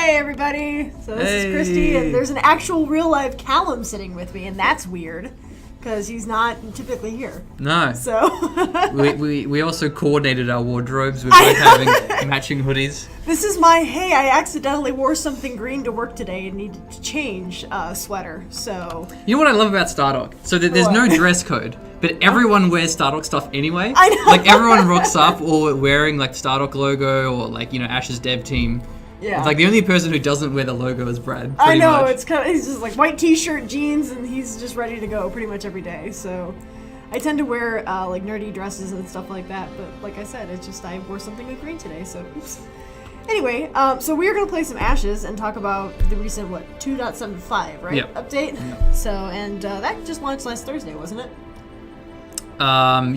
Hey everybody! So this is Kristy, and there's an actual real-life Callum sitting with me, and that's weird, because he's not typically here. No. So... we also coordinated our wardrobes with both having matching hoodies. This is my, hey, I accidentally wore something green to work today and needed to change sweater, so... You know what I love about Stardock? So that there's no dress code, but everyone wears Stardock stuff anyway. I know. Like everyone rocks up or wearing like Stardock logo or like, you know, Ash's dev team. Yeah. It's like the only person who doesn't wear the logo is Brad. I know, much. it's kind of, he's just like white t-shirt, jeans, and he's just ready to go pretty much every day, so... I tend to wear like nerdy dresses and stuff like that, but like I said, it's just I wore something with green today, so oops. Anyway, so we are going to play some Ashes and talk about the recent, 2.75, right? Yep. Update? Yep. So, and that just launched last Thursday, wasn't it?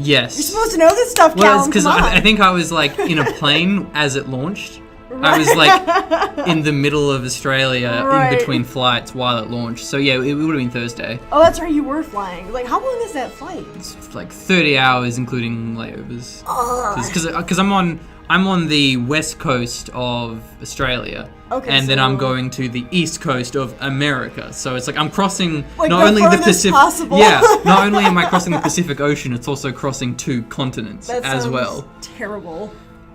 Yes. You're supposed to know this stuff, Callum. Well, because I think I was like in a plane as it launched. I was like in the middle of Australia in between flights while it launched. So yeah, it would have been Thursday. Oh, that's right, you were flying. Like, how long is that flight? It's like 30 hours, including layovers. Because I'm on the west coast of Australia. Okay, and then so I'm going to the east coast of America. So it's like I'm crossing like not only the Pacific. Possible. Yeah, not only am I crossing the Pacific Ocean, it's also crossing 2 continents as well. Terrible.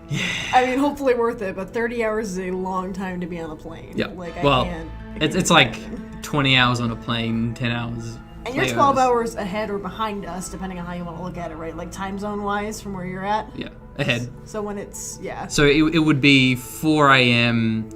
Yeah. I mean, hopefully worth it, but 30 hours is a long time to be on a plane. Yeah. Like, well, I can't it's like 20 hours on a plane, 10 hours. And you're 12 hours ahead or behind us, depending on how you want to look at it, right? Like time zone wise from where you're at? Yeah, ahead. So when it's, yeah. So it would be 4 a.m.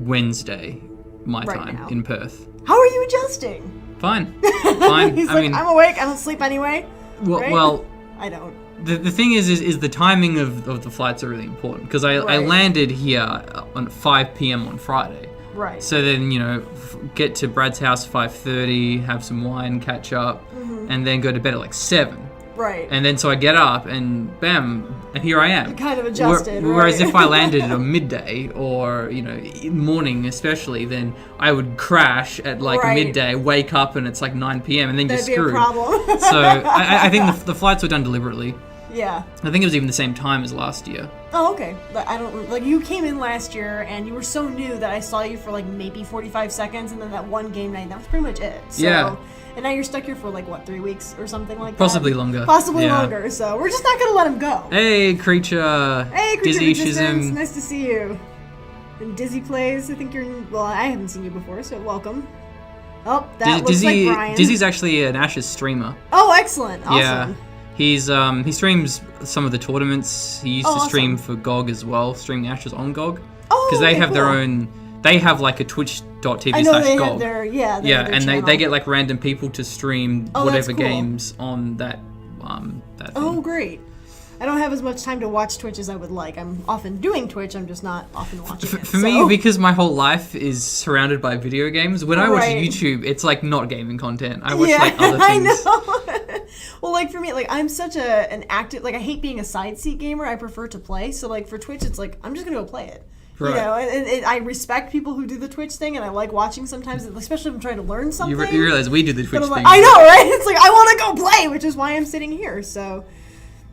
Wednesday, my right time now. in Perth. How are you adjusting? Fine. Fine. He's like, I'm awake, I don't sleep anyway. Well, right? well I don't. The thing is the timing of the flights are really important because I landed here on 5 p.m. on Friday. Right. So then, you know, get to Brad's house 5:30, have some wine, catch up, and then go to bed at like 7. Right. And then so I get up and bam, and here I am. You kind of adjusted, Whereas right? if I landed at a midday or, you know, morning especially, then I would crash at like midday, wake up and it's like 9 p.m. and then you're screwed. That'd be a problem. So I think the flights were done deliberately. Yeah. I think it was even the same time as last year. Oh, okay. But I don't, like, you came in last year and you were so new that I saw you for like maybe 45 seconds and then that one game night, that was pretty much it. So, yeah. And now you're stuck here for like, 3 weeks or something like Possibly that? longer. Possibly longer. So we're just not going to let him go. Hey, Creature. Hey, Creature Dizzy Resistance. Shizm. Nice to see you. And Dizzy plays. I think you're, well, I haven't seen you before, so welcome. Oh, that looks like Brian. Dizzy's actually an Ashes streamer. Oh, excellent. Awesome. Yeah. He streams some of the tournaments. He used to stream for GOG as well, streaming Ashes on GOG. Oh, because they have their own. They have like a twitch.tv/GOG. I know they have their, and they get like random people to stream whatever cool. games on that that thing. Oh, great. I don't have as much time to watch Twitch as I would like. I'm often doing Twitch, I'm just not often watching it. For me, because my whole life is surrounded by video games, when I watch YouTube, it's like not gaming content. I watch like other things. I know. Well, like for me, like I'm such an active, like I hate being a side seat gamer. I prefer to play. So like for Twitch, it's like I'm just gonna go play it. Right. You know, and I respect people who do the Twitch thing, and I like watching sometimes, especially if I'm trying to learn something. You realize we do the Twitch thing. Like, I know, right? It's like I want to go play, which is why I'm sitting here. So.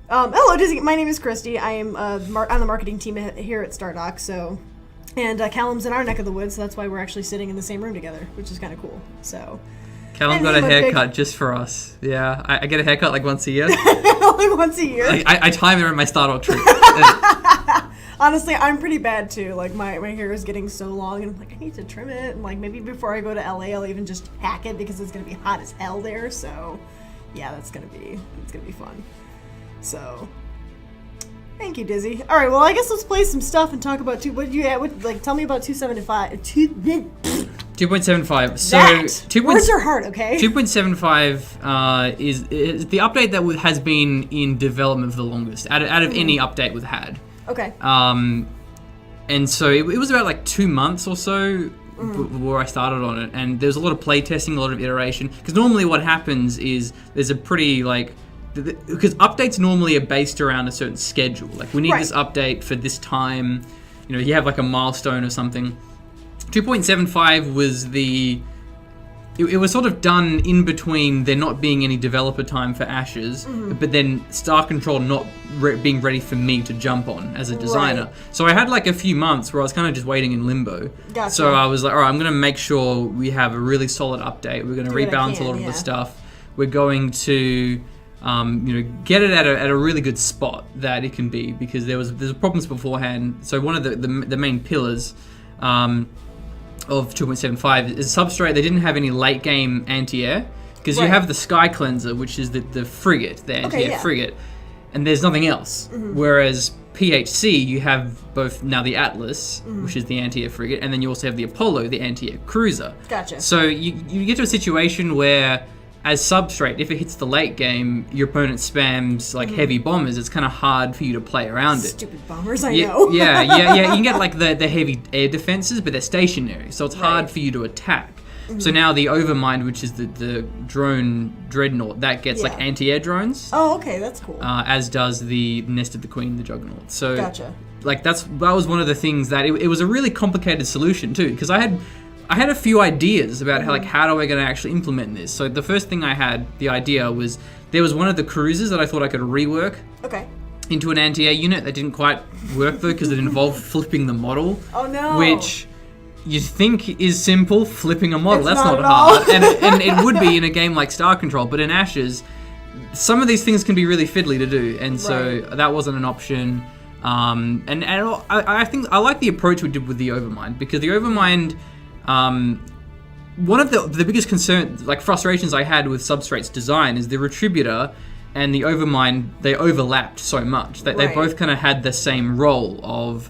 Hello, Dizzy. My name is Kristy. I am on the marketing team here at Stardock. So, and Callum's in our neck of the woods, so that's why we're actually sitting in the same room together, which is kind of cool. So, Callum got a haircut just for us. Yeah, I get a haircut like once a year. Only once a year. I time it around my Stardock trip. Honestly, I'm pretty bad too. Like my hair is getting so long, and I'm like, I need to trim it. And like maybe before I go to LA, I'll even just hack it because it's gonna be hot as hell there. So, yeah, it's gonna be fun. So, thank you, Dizzy. All right, well, I guess let's play some stuff and talk about tell me about 2.75. 2.75. So, words are hard, okay? 2.75 is the update that has been in development for the longest out of any update we've had. Okay. And so it was about like 2 months or so before I started on it, and there's a lot of play testing, a lot of iteration. Because normally what happens is there's a pretty like. Because updates normally are based around a certain schedule. Like, we need this update for this time. You know, you have like a milestone or something. 2.75 was the it was sort of done in between there not being any developer time for Ashes, but then Star Control not being ready for me to jump on as a designer. Right. So I had like a few months where I was kind of just waiting in limbo. Gotcha. So I was like, all right, I'm going to make sure we have a really solid update. We're going to rebalance a lot of the stuff. We're going to get it at a really good spot that it can be, because there's problems beforehand. So one of the main pillars of 2.75 is Substrate. They didn't have any late game anti-air, because you have the Sky Cleanser, which is the frigate, the anti-air frigate, and there's nothing else. Whereas PHC, you have both now the Atlas, which is the anti-air frigate, and then you also have the Apollo, the anti-air cruiser. Gotcha. So you get to a situation where, as Substrate, if it hits the late game, your opponent spams like heavy bombers. It's kind of hard for you to play around it. Stupid bombers, I know. Yeah. You can get like the heavy air defenses, but they're stationary, so it's hard for you to attack. So now the Overmind, which is the drone dreadnought, that gets like anti-air drones. Oh, okay, that's cool. As does the Nest of the Queen, the Juggernaut. So Gotcha. Like that was one of the things that it was a really complicated solution too, because I had a few ideas about how am I going to actually implement this. So the first thing the idea was, there was one of the cruisers that I thought I could rework into an anti-air unit. That didn't quite work though, because it involved flipping the model. Oh no. Which you think is simple, flipping a model. It's that's not hard. and it would be in a game like Star Control, but in Ashes, some of these things can be really fiddly to do, and so that wasn't an option. And I think I like the approach we did with the Overmind, because the Overmind, one of the biggest concerns, like frustrations I had with Substrate's design, is the Retributor and the Overmind, they overlapped so much that they both kind of had the same role of,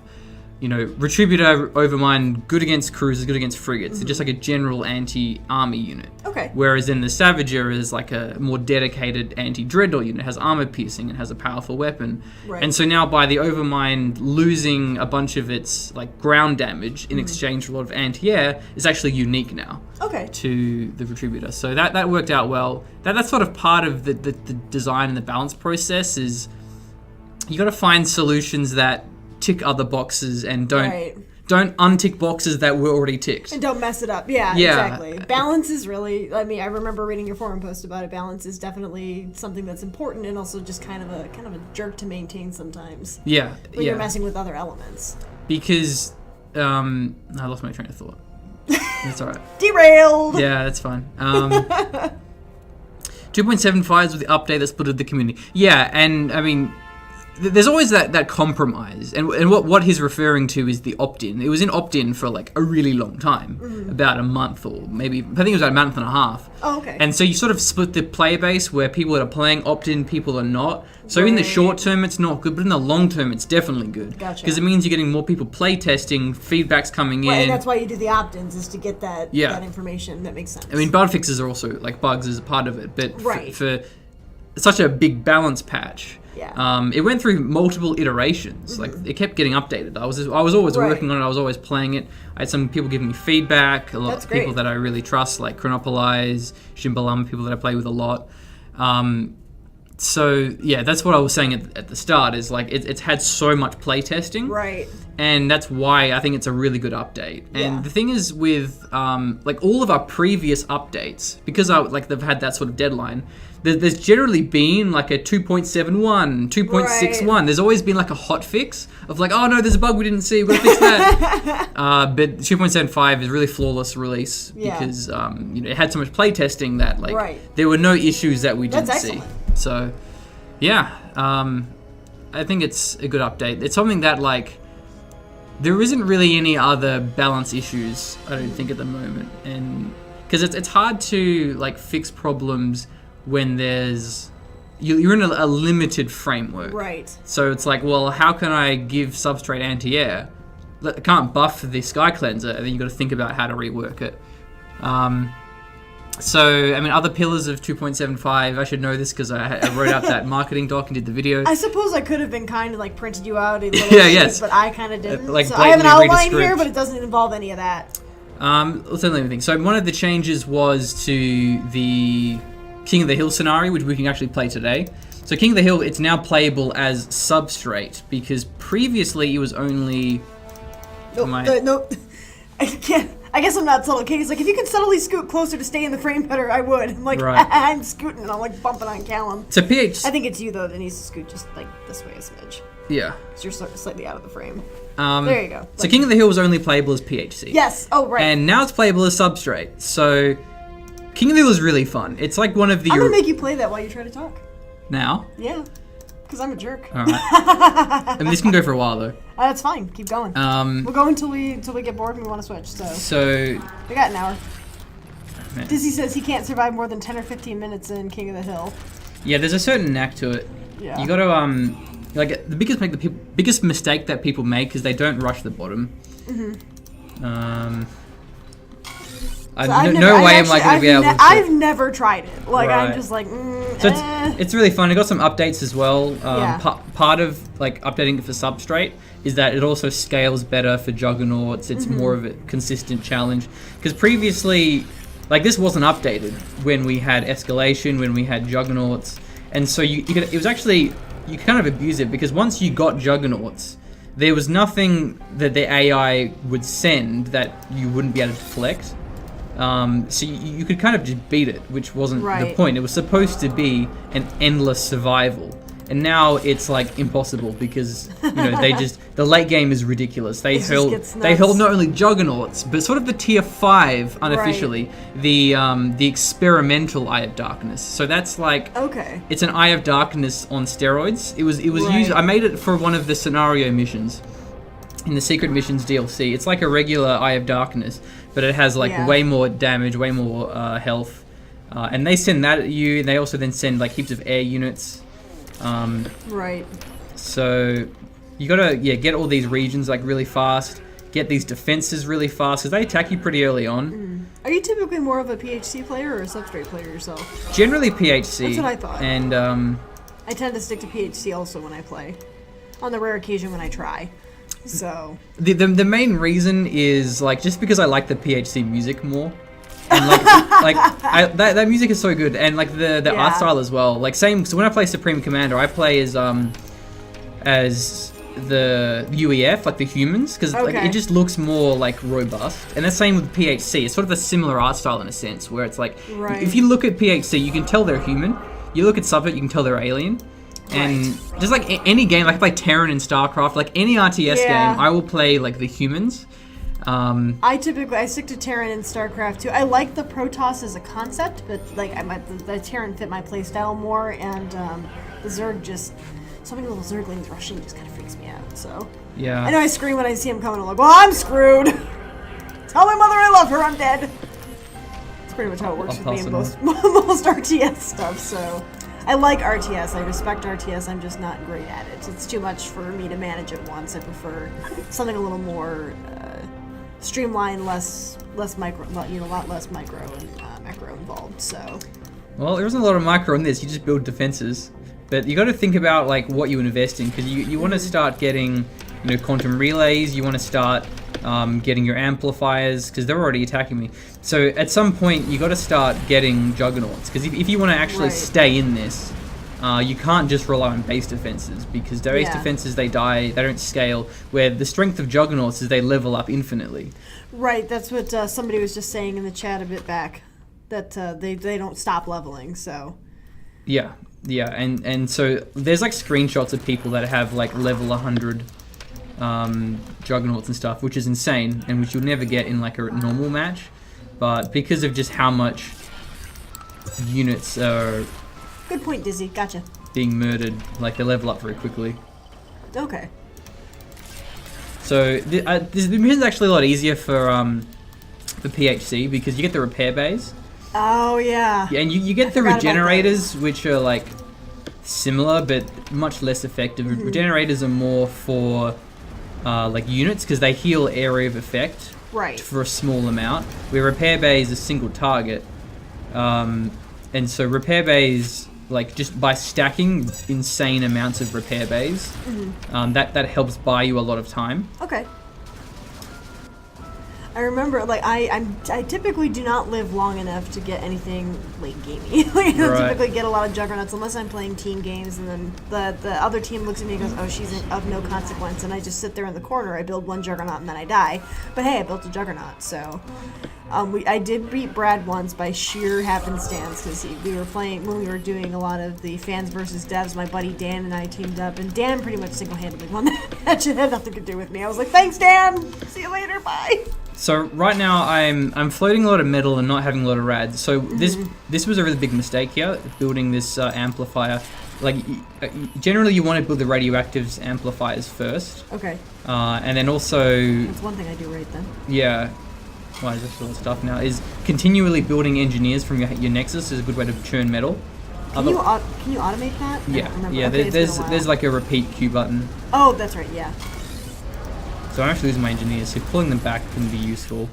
Retributor, Overmind, good against cruisers, good against frigates. They're just like a general anti-army unit. Okay. Whereas then the Savager is like a more dedicated anti-dreadnought unit. It has armor piercing and has a powerful weapon. Right. And so now by the Overmind losing a bunch of its like ground damage in exchange for a lot of anti-air, is actually unique now. To the Retributor. So that worked out well. That's sort of part of the design and the balance process, is you got to find solutions that tick other boxes and don't untick boxes that were already ticked. And don't mess it up. Yeah, exactly. Balance is really, I remember reading your forum post about it. Balance is definitely something that's important, and also just kind of a jerk to maintain sometimes. Yeah. When you're messing with other elements. Because I lost my train of thought. That's all right. Derailed. Yeah, that's fine. 2.75 was the update that splitted the community. Yeah, and there's always that compromise, and what he's referring to is the opt-in. It was in opt-in for like a really long time, about a month, or maybe I think it was about a month and a half. Oh, okay. And so you sort of split the player base, where people that are playing opt-in, people are not. So in the short term, it's not good, but in the long term, it's definitely good. Gotcha. Because it means you're getting more people play testing, feedback's coming in. And that's why you do the opt-ins, is to get that information. That makes sense. Bug fixes are also, like, bugs is a part of it, but for such a big balance patch. Yeah. It went through multiple iterations. Like, it kept getting updated. I was always working on it. I was always playing it. I had some people giving me feedback. A lot of people that I really trust, like Chronopolize, Shimbalam, people that I play with a lot. So yeah, that's what I was saying at the start. Is like it's had so much play testing, right? And that's why I think it's a really good update. And the thing is with like all of our previous updates, because they've had that sort of deadline. There's generally been like a 2.71, 2.61. There's always been like a hot fix of like, oh no, there's a bug we didn't see, we're gonna fix that. But 2.75 is really flawless release because it had so much play testing that like there were no issues that we didn't see. So yeah, I think it's a good update. It's something that like there isn't really any other balance issues, I don't think, at the moment, and because it's hard to like fix problems when you're in a limited framework. Right. So it's like, well, how can I give Substrate anti-air? I can't buff the Sky Cleanser, and then you've got to think about how to rework it. So, other pillars of 2.75, I should know this because I wrote out that marketing doc and did the video. I suppose I could have been kind of like printed you out a little yes. But I kind of didn't. So I have an outline here, but it doesn't involve any of that. Let's let me think. So one of the changes was to the King of the Hill scenario, which we can actually play today. So King of the Hill, it's now playable as Substrate, because previously it was only... Nope. I can't. I guess I'm not subtle. Katie's like, if you could subtly scoot closer to stay in the frame better, I would. I'm like, Right. I'm scooting and I'm like bumping on Callum. So PH. I think it's you though that needs to scoot just like this way a smidge. Yeah. Because you're slightly out of the frame. There you go. So King of the Hill was only playable as PHC. Yes. Oh, right. And now it's playable as Substrate. So King of the Hill is really fun. It's like one of the... I'm going to make you play that while you try to talk. Now? Yeah. Because I'm a jerk. All right. And this can go for a while, though. That's fine. Keep going. We'll go until we get bored and we want to switch. So we got an hour. Man. Dizzy says he can't survive more than 10 or 15 minutes in King of the Hill. Yeah, there's a certain knack to it. Yeah. You got to like the biggest mistake that people make is they don't rush the bottom. I've no way am I going to be able to. I've never tried it. Like Right. I'm just like. So it's really fun. It got some updates as well. Yeah. Part of like updating it for Substrate is that it also scales better for Juggernauts. It's more of a consistent challenge because previously, like this wasn't updated when we had Escalation, when we had Juggernauts, and so you could, it was actually you kind of abuse it because once you got Juggernauts, there was nothing that the AI would send that you wouldn't be able to deflect. So you could kind of just beat it, which wasn't the point. It was supposed to be an endless survival. And now it's like impossible because the late game is ridiculous. They held not only Juggernauts, but sort of the tier 5 unofficially, the experimental Eye of Darkness. So that's like it's an Eye of Darkness on steroids. It was used. I made it for one of the scenario missions in the Secret Missions DLC. It's like a regular Eye of Darkness, but it has like way more damage, way more health, and they send that at you. And they also then send like heaps of air units. Right. So you gotta get all these regions like really fast. Get these defenses really fast because they attack you pretty early on. Are you typically more of a PHC player or a Substrate player yourself? Generally PHC. That's what I thought. And I tend to stick to PHC also when I play, on the rare occasion when I try. So the main reason is like just because I like the PHC music more. And that music is so good, and like the art style as well. Like same. So when I play Supreme Commander, I play as the UEF, like the humans, because like it just looks more like robust. And the same with PHC. It's sort of a similar art style in a sense, where it's like if you look at PHC, you can tell they're human. You look at Subject, you can tell they're alien. And just like any game, like I play Terran in StarCraft, like any RTS game, I will play like the humans. I stick to Terran in StarCraft too. I like the Protoss as a concept, but like the Terran fit my playstyle more, and the Zerg just so many little Zerglings rushing just kind of freaks me out. So I know I scream when I see him coming. I'm like, well, I'm screwed. Tell my mother I love her. I'm dead. That's pretty much how it works with me in most RTS stuff. So I like RTS. I respect RTS. I'm just not great at it. It's too much for me to manage at once. I prefer something a little more streamlined, less micro, a lot less micro and macro involved. So, well, there isn't a lot of micro in this. You just build defenses, but you got to think about like what you invest in because you want to start getting quantum relays. You want to start getting your amplifiers because they're already attacking me. So at some point you got to start getting Juggernauts because if you want to actually stay in this, you can't just rely on base defenses because base defenses they die, they don't scale. Where the strength of Juggernauts is they level up infinitely. Right, that's what somebody was just saying in the chat a bit back, that they don't stop leveling. So yeah, and so there's like screenshots of people that have like level 100 Juggernauts and stuff, which is insane and which you'll never get in like a normal match. But because of just how much units are good point, Dizzy. Gotcha. being murdered, like they level up very quickly. Okay. So this mission's actually a lot easier for PHC because you get the repair bays. Oh yeah. Yeah, and you get the regenerators, which are like similar but much less effective. Regenerators are more for like units because they heal area of effect for a small amount. Where repair bay is a single target, and so repair bays, like just by stacking insane amounts of repair bays, that helps buy you a lot of time. Okay. I remember, like, I typically do not live long enough to get anything late gamey. Like, I don't typically get a lot of juggernauts unless I'm playing team games, and then the other team looks at me and goes, oh, she's of no consequence, and I just sit there in the corner. I build one juggernaut and then I die. But hey, I built a juggernaut, so... I did beat Brad once by sheer happenstance, because we were playing, when we were doing a lot of the fans versus devs, my buddy Dan and I teamed up, and Dan pretty much single-handedly won that match. It had nothing to do with me. I was like, thanks, Dan! See you later, bye! So right now I'm floating a lot of metal and not having a lot of rads. So this was a really big mistake here, building this amplifier. Like, generally you want to build the radioactives amplifiers first. Okay. And then also... That's one thing I do right then. Yeah. Why is this all stuff now? Is continually building engineers from your Nexus is a good way to churn metal. Can you automate that? Yeah. Okay, there's like a repeat Q button. Oh, that's right. Yeah. So I'm actually losing my engineers, so pulling them back can be useful.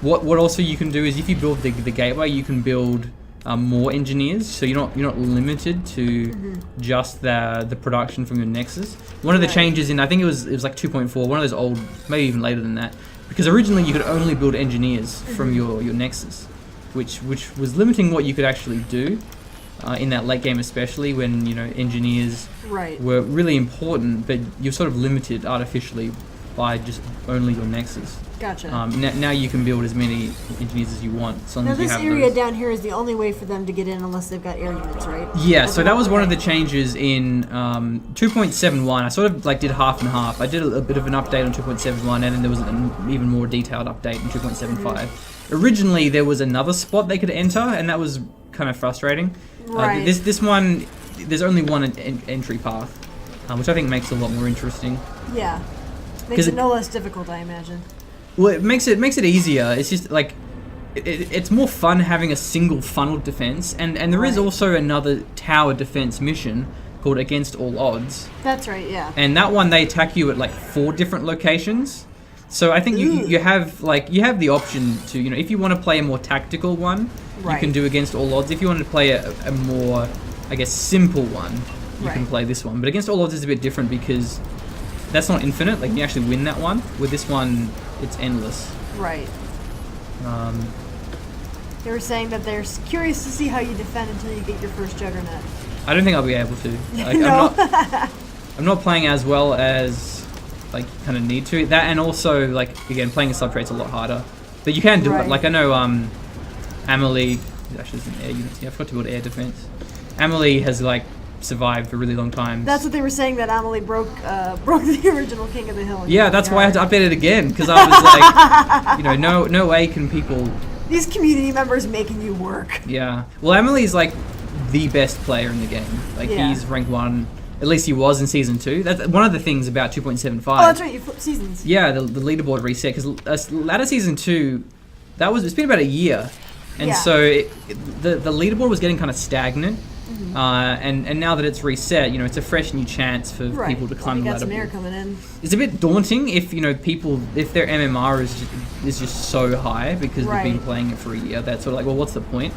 What also you can do is if you build the gateway, you can build more engineers, so you're not limited to just the production from your Nexus. One of the changes in, I think it was like 2.4, one of those old, maybe even later than that, because originally you could only build engineers from your Nexus, which was limiting what you could actually do in that late game, especially when engineers were really important, but you're sort of limited artificially by just only your Nexus. Gotcha. Now you can build as many engineers as you want, as long as you have this area those. Down here is the only way for them to get in unless they've got air units, right? Yeah, so that was one of the changes in 2.71. I sort of like did half and half. I did a bit of an update on 2.71, and then there was an even more detailed update in 2.75. Originally, there was another spot they could enter, and that was kind of frustrating. Right. This one, there's only one entry path, which I think makes it a lot more interesting. Yeah. Makes it no less difficult, I imagine. Well, it makes it easier. It's just like it's more fun having a single funnel defense, and there is also another tower defense mission called Against All Odds. That's right, yeah. And that one they attack you at like 4 different locations. So I think you have the option to, if you want to play a more tactical one, you can do Against All Odds. If you want to play a more, I guess, simple one, you can play this one. But Against All Odds is a bit different because that's not infinite. Like, you actually win that one. With this one, it's endless. Right. They were saying that they're curious to see how you defend until you get your first Juggernaut. I don't think I'll be able to. Like, no. I'm not playing as well as like kind of need to. That, and also like again playing a subtrade's a lot harder. But you can do it. Like I know Amelie actually is an air unit. Yeah, I forgot to build air defense. Amelie has like survived for really long time. That's what they were saying, that Amelie broke the original King of the Hill. Yeah, that's why I had to update it again, because I was like, no way can people... These community members making you work. Yeah. Well, Amelie's like the best player in the game. Like he's ranked 1, at least he was in Season 2. That's one of the things about 2.75. Oh, that's right, you flipped seasons. Yeah, the leaderboard reset, because latter Season 2, it's been about a year. And so the leaderboard was getting kind of stagnant. And now that it's reset, it's a fresh new chance for people to climb the leaderboard. Some air coming in. It's a bit daunting if if their MMR is just so high because they've been playing it for a year. That's sort of like, well, what's the point?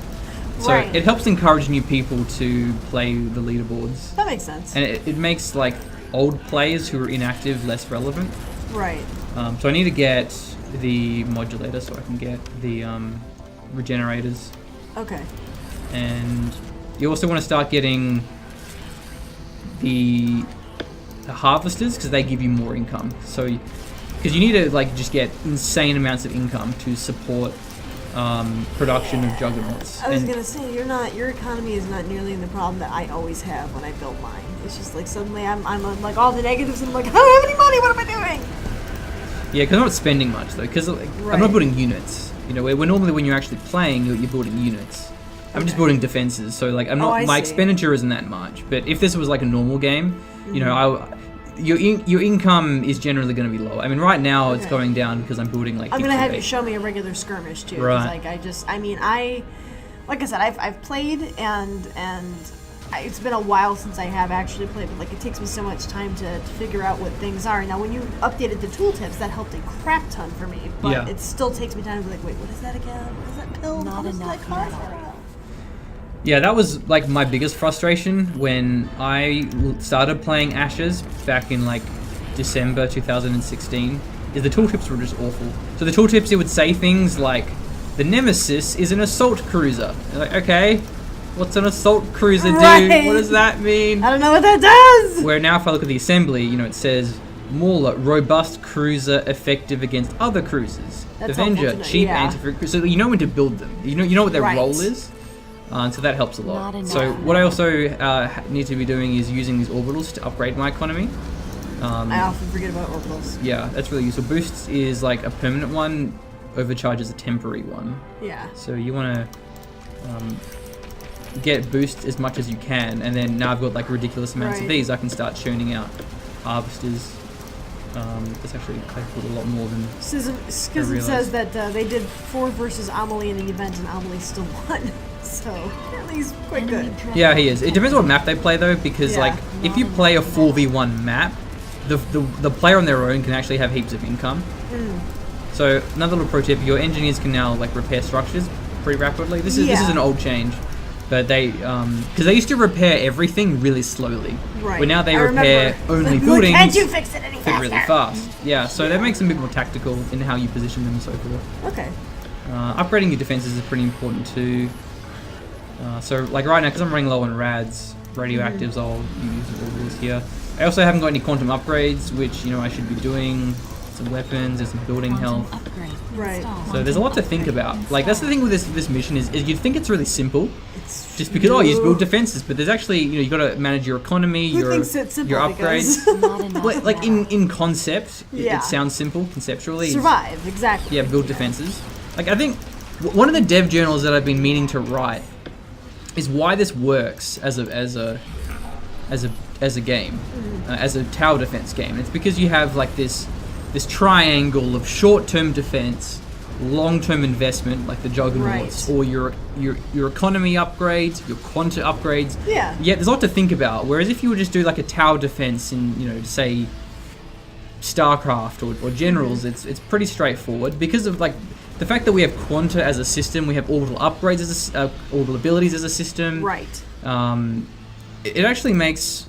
So it helps encourage new people to play the leaderboards. That makes sense. And it makes like old players who are inactive less relevant. Right. So I need to get the modulator so I can get the regenerators. Okay. And you also want to start getting the harvesters because they give you more income. So, because you need to like just get insane amounts of income to support production of juggernauts. I was gonna say your economy is not nearly the problem that I always have when I build mine. It's just like suddenly I'm on like all the negatives and I'm like, I don't have any money. What am I doing? Yeah, because I'm not spending much though. Because I'm not building units. Where normally when you're actually playing, you're building units. I'm just building defenses, so like I'm not. My expenditure isn't that much. But if this was like a normal game, your income is generally going to be low. I mean, right now it's going down because I'm building like. I'm gonna have you show me a regular skirmish too. Right. Like I said, I've played and it's been a while since I have actually played. But like it takes me so much time to figure out what things are. Now, when you updated the tooltips, that helped a crap ton for me. But it still takes me time to be like, wait, what is that again? What is that pill? Not enough metal. Yeah, that was like my biggest frustration when I started playing Ashes back in like December 2016. is the tooltips were just awful. So the tooltips, it would say things like, the Nemesis is an assault cruiser. You're like, okay, what's an assault cruiser do? What does that mean? I don't know what that does. Where now if I look at the assembly, it says Mauler, robust cruiser, effective against other cruisers. That's Avenger, helpful to know, cheap yeah. anti-freak. So you know when to build them. You know what their Right. role is. So that helps a lot. Not So enough. what I also need to be doing is using these orbitals to upgrade my economy. I often forget about orbitals. Yeah, that's really useful. Boosts is like a permanent one. Overcharge is a temporary one. Yeah. So you want to get boost as much as you can, and then now I've got like ridiculous amounts of Right. these. I can start churning out harvesters. It's actually I put a lot more than. Schism realized. says that they did 4 versus Amelie in the event, and Amelie still won. So apparently he's quite good. Yeah, he is. It depends on what map they play though, because Yeah. like if you play a 4v1 map, the player on their own can actually have heaps of income. So another little pro tip: your engineers can now like repair structures pretty rapidly. This is Yeah. an old change, but they because they used to repair everything really slowly. Right. But now they I repair remember. only Like, buildings. Can't you fix it any fit faster? really fast. Yeah, so that makes them a bit more tactical in how you position them and so forth. Okay. Upgrading your defenses is pretty important too. So like right now, because I'm running low on rads, radioactives, I'll use orbitals here. I also haven't got any quantum upgrades, which I should be doing. Some weapons, there's some building health. Right. So there's a lot to think about. Like that's the thing with this mission is you'd think it's really simple, It's just because you just build defenses, but there's actually you got to manage your economy, Who your thinks it's simple your upgrades. because- Like in concept, Yeah. it sounds simple conceptually. Survive, exactly. Yeah, build defenses. Like I think one of the dev journals that I've been meaning to write is why this works as a game, as a tower defense game. And it's because you have like this triangle of short-term defense, long-term investment, like the Juggernauts, Right. or your economy upgrades, your quanta upgrades. Yeah. Yeah, there's a lot to think about. Whereas if you would just do like a tower defense in say StarCraft or Generals, it's pretty straightforward because of like the fact that we have quanta as a system, we have orbital upgrades as orbital abilities as a system. Right. It actually makes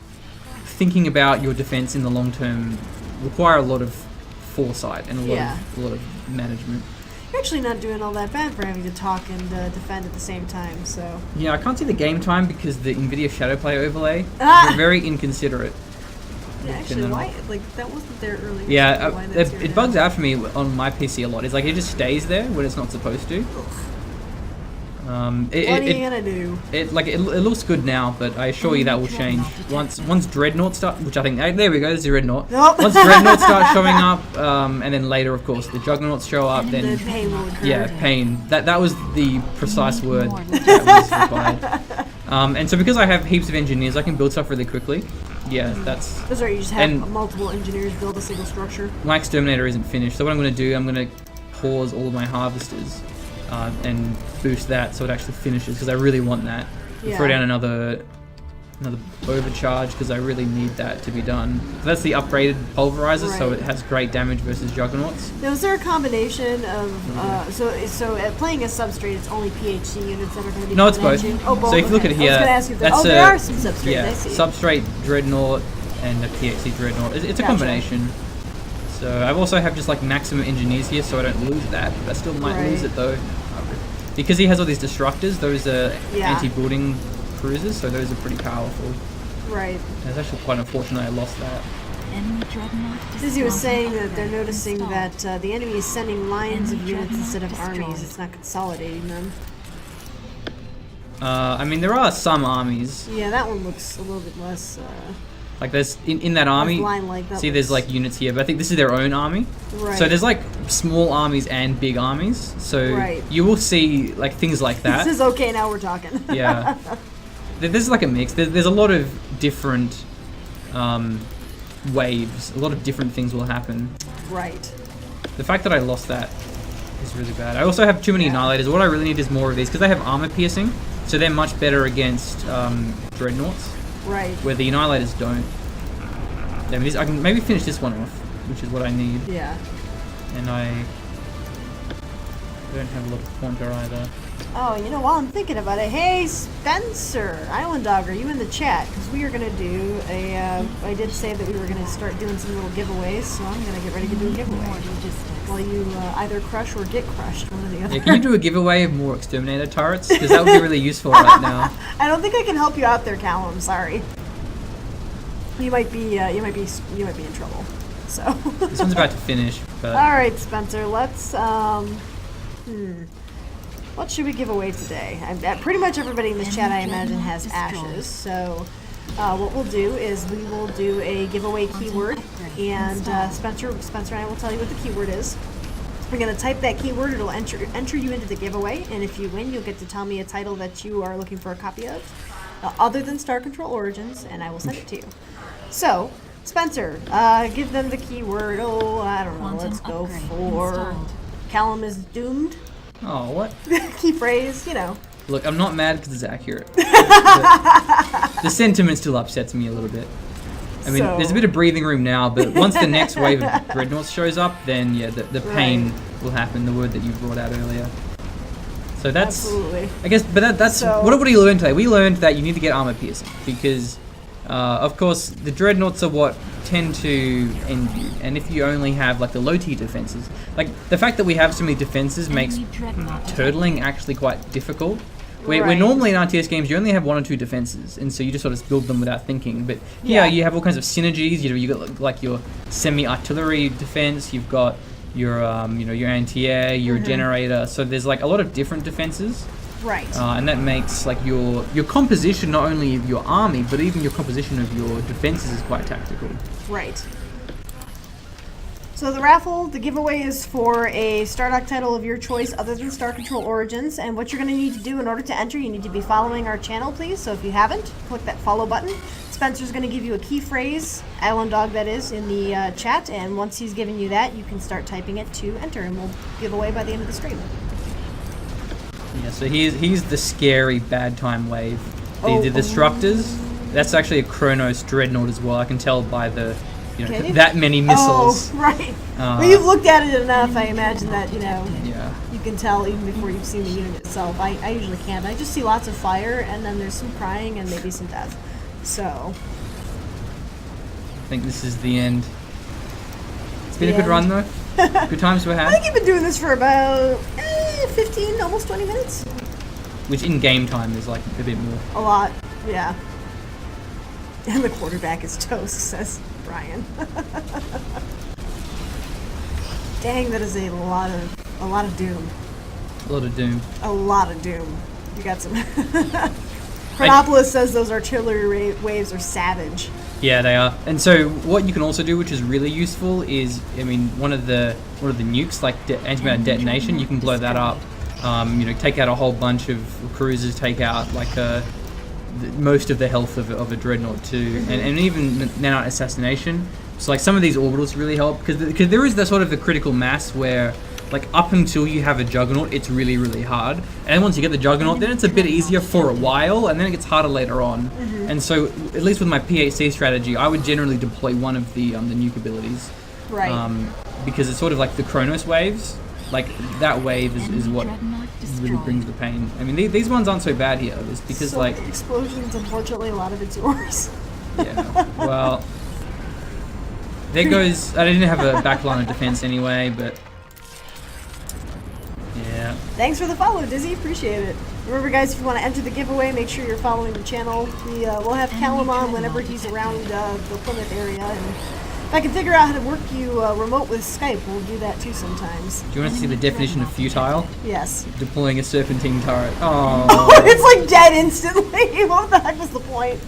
thinking about your defense in the long term require a lot of foresight and a lot of management. You're actually not doing all that bad for having to talk and defend at the same time, so... Yeah, I can't see the game time because the NVIDIA Shadow Play overlay. Ah! They're very inconsiderate. Yeah, actually, why? Like, that wasn't there earlier. Yeah, so why that's here it now? bugs out for me on my PC a lot. It's like it just stays there when it's not supposed to. What are you gonna do? It looks good now, but I assure you that will change once Dreadnought start. Which I think there we go. There's the Dreadnought. Nope. Once Dreadnought starts showing up, and then later, of course, the Juggernauts show up. The Then pain will occur. yeah, pain. That was the precise word that was required. And so because I have heaps of engineers, I can build stuff really quickly. Yeah, that's That's right, you just have And- multiple engineers build a single structure. my exterminator isn't finished. So what I'm going to do, I'm going to pause all of my harvesters and boost that so it actually finishes because I really want that. Yeah. Throw down another overcharge because I really need that to be done. So that's the upgraded pulverizer, so Right. it has great damage versus Juggernauts. Now, is there a combination of so playing a substrate? It's only PHC units that are going to be. No, it's coming at both. you? Oh, both. So if you look okay. at here, I was going to ask you if there, that's there are some substrates. yeah, I see. substrate Dreadnought and the PHC Dreadnought. It's a Gotcha. combination. So I also have just like maximum engineers here, so I don't lose that. I still might Right. lose it though, because he has all these disruptors. Those are Yeah. anti-building cruisers, so those are pretty powerful. Right. It's actually quite unfortunate I lost that. Dizzy was saying that they're noticing that the enemy is sending lines of units instead of armies. It's not consolidating them. I mean, there are some armies. Yeah, that one looks a little bit less. Like there's in that army. line-like, that See, there's looks- like units here, but I think this is their own army. Right. So there's like small armies and big armies. So Right. you will see like things like that. This is okay. Now we're talking. Yeah. This is like a mix. There's a lot of different waves. A lot of different things will happen. Right. The fact that I lost that is really bad. I also have too many annihilators. What I really need is more of these because they have armor piercing, so they're much better against dreadnoughts, Right. where the annihilators don't. I can maybe finish this one off, which is what I need. Yeah. And We don't have a lot of Quanta either. Oh, you know, while I'm thinking about it, hey, Spencer, Island Dog, are you in the chat? Because we are going to do a, I did say that we were going to start doing some little giveaways, so I'm going to get ready to do a giveaway. While you either crush or get crushed, one or the other. Yeah, can you do a giveaway of more exterminator turrets? Because that would be really useful right now. I don't think I can help you out there, Callum, sorry. You might be in trouble. So. This one's about to finish, but... Alright, Spencer, let's, what should we give away today? Pretty much everybody in this chat, I imagine, has ashes. So what we'll do is we will do a giveaway keyword, and Spencer and I will tell you what the keyword is. We're going to type that keyword. It'll enter you into the giveaway, and if you win, you'll get to tell me a title that you are looking for a copy of, other than Star Control Origins, and I will send it to you. So, Spencer, give them the keyword. Oh, I don't know. Let's go for Callum is doomed. Oh, what? Key phrase, you know. Look, I'm not mad because it's accurate. The sentiment still upsets me a little bit. I mean, there's a bit of breathing room now, but once the next wave of dreadnoughts shows up, then yeah, the pain will happen, the word that you brought out earlier. So that's... Absolutely. I guess, but that's... What did we learn today? We learned that you need to get armor piercing, because, of course, the dreadnoughts are what tend to end you, and if you only have like the low tier defenses, like the fact that we have so many defenses makes turtling actually quite difficult. Where normally in RTS games you only have 1 or 2 defenses, and so you just sort of build them without thinking. But here you have all kinds of synergies. You got like your semi-artillery defense. You've got your your anti-air, your generator. So there's like a lot of different defenses. Right. And that makes like your composition, not only of your army, but even your composition of your defenses is quite tactical. Right. So the raffle, the giveaway is for a Stardock title of your choice other than Star Control Origins, and what you're going to need to do in order to enter, you need to be following our channel, please. So if you haven't, click that follow button. Spencer's going to give you a key phrase, Island Dog that is, in the chat, and once he's given you that, you can start typing it to enter, and we'll give away by the end of the stream. Yeah, so here's the scary bad time wave. The Disruptors, that's actually a Kronos Dreadnought as well. I can tell by the... that many missiles. Oh, right. Well, you've looked at it enough, I imagine that, you can tell even before you've seen the unit itself. I usually can't. I just see lots of fire, and then there's some crying and maybe some death. So. I think this is the end. It's been a good run, though. Good times we had. I think you've been doing this for about 15, almost 20 minutes. Which in game time is like a bit more. A lot, yeah. And the quarterback is toast, says Brian. Dang, that is a lot of doom. A lot of doom. A lot of doom. You got some. Chronopolis says those artillery waves are savage. Yeah, they are. And so what you can also do, which is really useful, is one of the nukes, like antimatter detonation. You can blow that up. Take out a whole bunch of cruisers. Take out like most of the health of a dreadnought too, and even nanite assassination. So like some of these orbitals really help because there is the sort of the critical mass where like up until you have a juggernaut it's really really hard, and then once you get the juggernaut then it's a bit easier for a while, and then it gets harder later on. And so at least with my PHC strategy I would generally deploy one of the nuke abilities, because it's sort of like the Kronos waves. Like that wave is what really brings the pain. I mean, these ones aren't so bad here. It's because like the explosions, unfortunately, a lot of it's yours. Yeah. Well, there goes. I didn't have a backline of defense anyway, but yeah. Thanks for the follow, Dizzy. Appreciate it. Remember, guys, if you want to enter the giveaway, make sure you're following the channel. We'll have Callum on whenever he's around the Plymouth area, and if I can figure out how to work you remote with Skype, we'll do that too sometimes. Do you want to see the definition of futile? Yes. Deploying a serpentine turret. Oh. It's like dead instantly. What the heck was the point?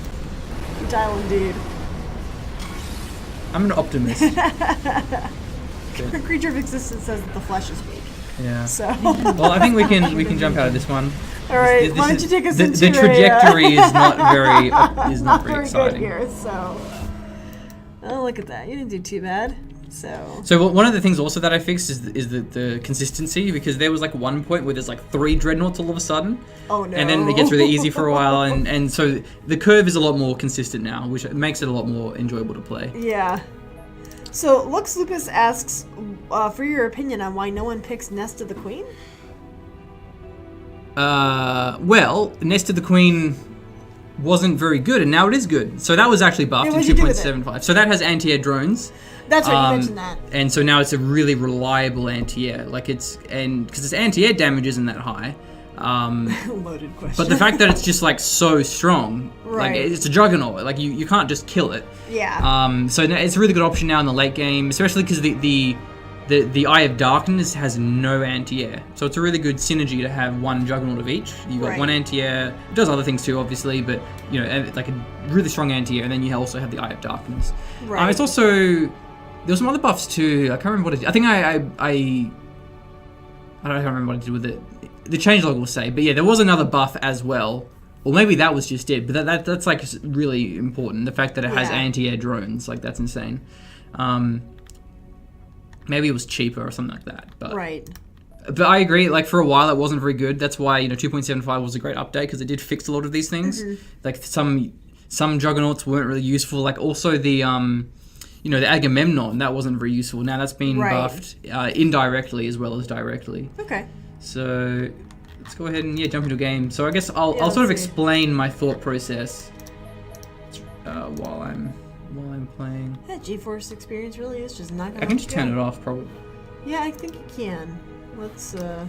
Futile indeed. I'm an optimist. The creature of existence says that the flesh is weak. Yeah. So. Well, I think we can jump out of this one. All right. Why don't you take us into the trajectory is not very very exciting. Good here. So. Oh, look at that. You didn't do too bad. So one of the things also that I fixed is the consistency, because there was like one point where there's like 3 dreadnoughts all of a sudden. Oh no. And then it gets really easy for a while, and so the curve is a lot more consistent now, which makes it a lot more enjoyable to play. Yeah. So Lux Lucas asks for your opinion on why no one picks Nest of the Queen. Well, Nest of the Queen wasn't very good, and now it is good. So that was actually buffed in what'd you do with it? 2.75. So that has anti-air drones. That's right, you mentioned that. And so now it's a really reliable anti-air. Like because its anti-air damage isn't that high. Loaded question. But the fact that it's just like so strong, like Right. it's a juggernaut. Like you can't just kill it. Yeah. So it's a really good option now in the late game, especially because the Eye of Darkness has no anti-air. So it's a really good synergy to have one juggernaut of each. You got Right. one anti-air. It does other things too, obviously, but you know, like a really strong anti-air, and then you also have the Eye of Darkness. Right. It's also there was some other buffs too. I can't remember what it did. I think I don't remember what I did with it. The changelog will say, but yeah, there was another buff as well. Or maybe that was just it, but that's like really important. The fact that it has Yeah. anti-air drones, like that's insane. Maybe it was cheaper or something like that. But Right. But I agree. Like for a while, it wasn't very good. That's why 2.75 was a great update because it did fix a lot of these things. Like some juggernauts weren't really useful. Like also the the Agamemnon, that wasn't very useful. Now that's been Right. buffed indirectly as well as directly. Okay. So let's go ahead and jump into a game. So I guess I'll let's sort of see. explain my thought process while I'm playing. That GeForce experience really is just not gonna I can just turn it off probably Yeah, I think you can. Let's because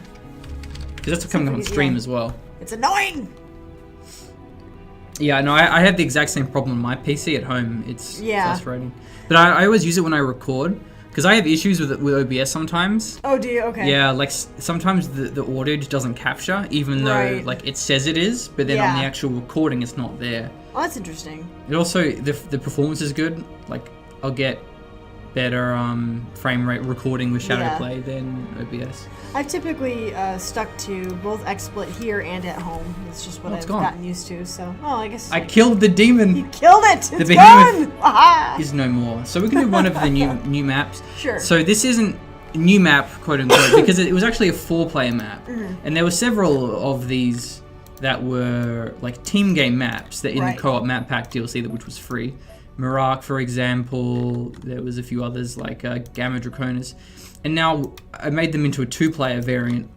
that's coming up on stream as well. It's annoying! Yeah, no, I have the exact same problem on my PC at home. It's Yeah. frustrating. But I always use it when I record because I have issues with OBS sometimes. Oh, do you? Okay. Yeah, like sometimes the audio just doesn't capture, even though Right. like it says it is, but then on Yeah. the actual recording it's not there. Oh, that's interesting. It also the performance is good. Like I'll get better frame rate recording with Shadow Yeah. Play than OBS. I've typically stuck to both XSplit here and at home. It's just what Oh, it's I've gone. gotten used to. So, I guess I killed the demon. you killed it. It's behemoth gone. Aha! Is no more. So we can do one of the new maps. Sure. So this isn't a new map, quote unquote, because it was actually a 4-player map, and there were several of these that were like team game maps that in Right. the co-op map pack DLC which was free. Mirak, for example. There was a few others like Gamma Draconis, and now I made them into a 2-player variant.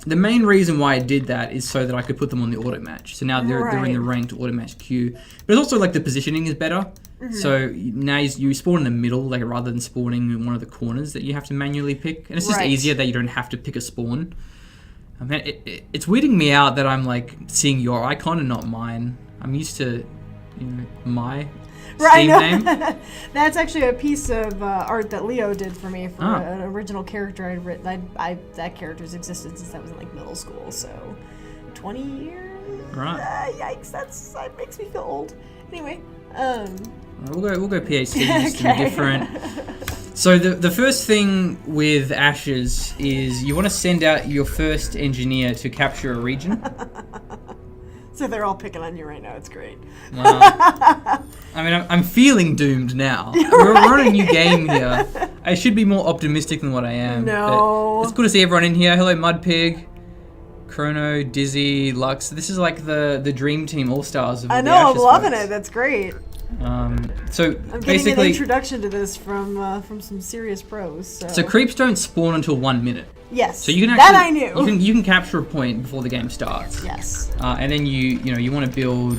The main reason why I did that is so that I could put them on the auto match. So now they're in the ranked auto match queue. But it's also like the positioning is better. So now you spawn in the middle, like rather than spawning in one of the corners that you have to manually pick. And it's just Right. easier that you don't have to pick a spawn. I mean, it's weirding me out that I'm like seeing your icon and not mine. I'm used to, my Right, Steam no. name. That's actually a piece of art that Leo did for me for Ah. an original character I'd written. That character's existed since I was in like middle school, so 20 years. Right. Yikes! That makes me feel old. Anyway, We'll go PhD, just to be Okay. different. So the first thing with Ashes is you want to send out your first engineer to capture a region. so they're all picking on you right now. It's great. Wow. I mean, I'm feeling doomed now. We're on a new game here. I should be more optimistic than what I am. No. but it's good to see everyone in here. Hello, Mudpig, Chrono, Dizzy, Lux. This is like the dream team all-stars of I the know. I'm Ashes loving folks. it. That's great. So I'm getting an basically, introduction to this from some serious pros. so creeps don't spawn until 1 minute. Yes. So you can that actually, I knew. You can capture a point before the game starts. Yes. And then you want to build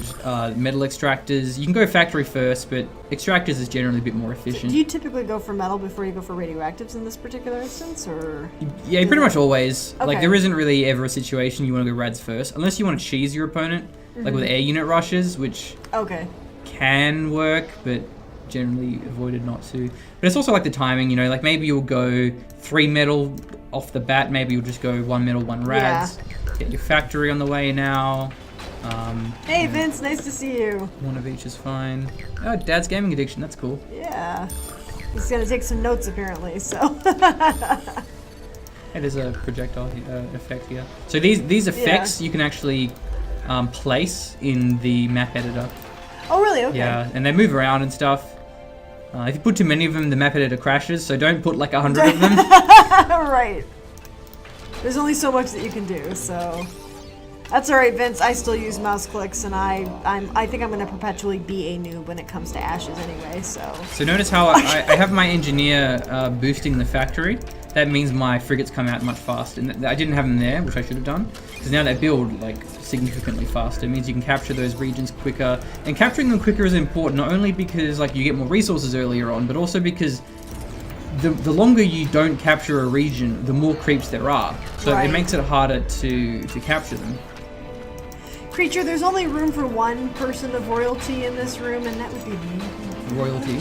metal extractors. You can go factory first, but extractors is generally a bit more efficient. Do you typically go for metal before you go for radioactives in this particular instance, or? Yeah, pretty much always. Like Okay. there isn't really ever a situation you want to go rads first, unless you want to cheese your opponent, like with air unit rushes, which Okay. can work, but generally avoided not to. But it's also like the timing, like maybe you'll go 3 metal off the bat, maybe you'll just go 1 metal, 1 rads. Get your factory on the way now. Hey Vince, nice to see you. One of each is fine. Oh, Dad's gaming addiction, that's cool. Yeah. He's gonna take some notes apparently, so. Hey, there's a projectile effect here. So these effects you can actually place in the map editor. Oh really? Okay. Yeah, and they move around and stuff. If you put too many of them, the map editor crashes, so don't put like 100 of them. Right. There's only so much that you can do, so. That's alright, Vince. I still use mouse clicks, and I think I'm gonna perpetually be a noob when it comes to Ashes anyway, so. So notice how I have my engineer boosting the factory. that means my frigates come out much faster. And I didn't have them there, which I should have done, because now they build like significantly faster. It means you can capture those regions quicker, and capturing them quicker is important not only because like you get more resources earlier on, but also because the longer you don't capture a region, the more creeps there are. So it makes it harder to capture them. Creature, there's only room for one person of royalty in this room, and that would be me. Royalty?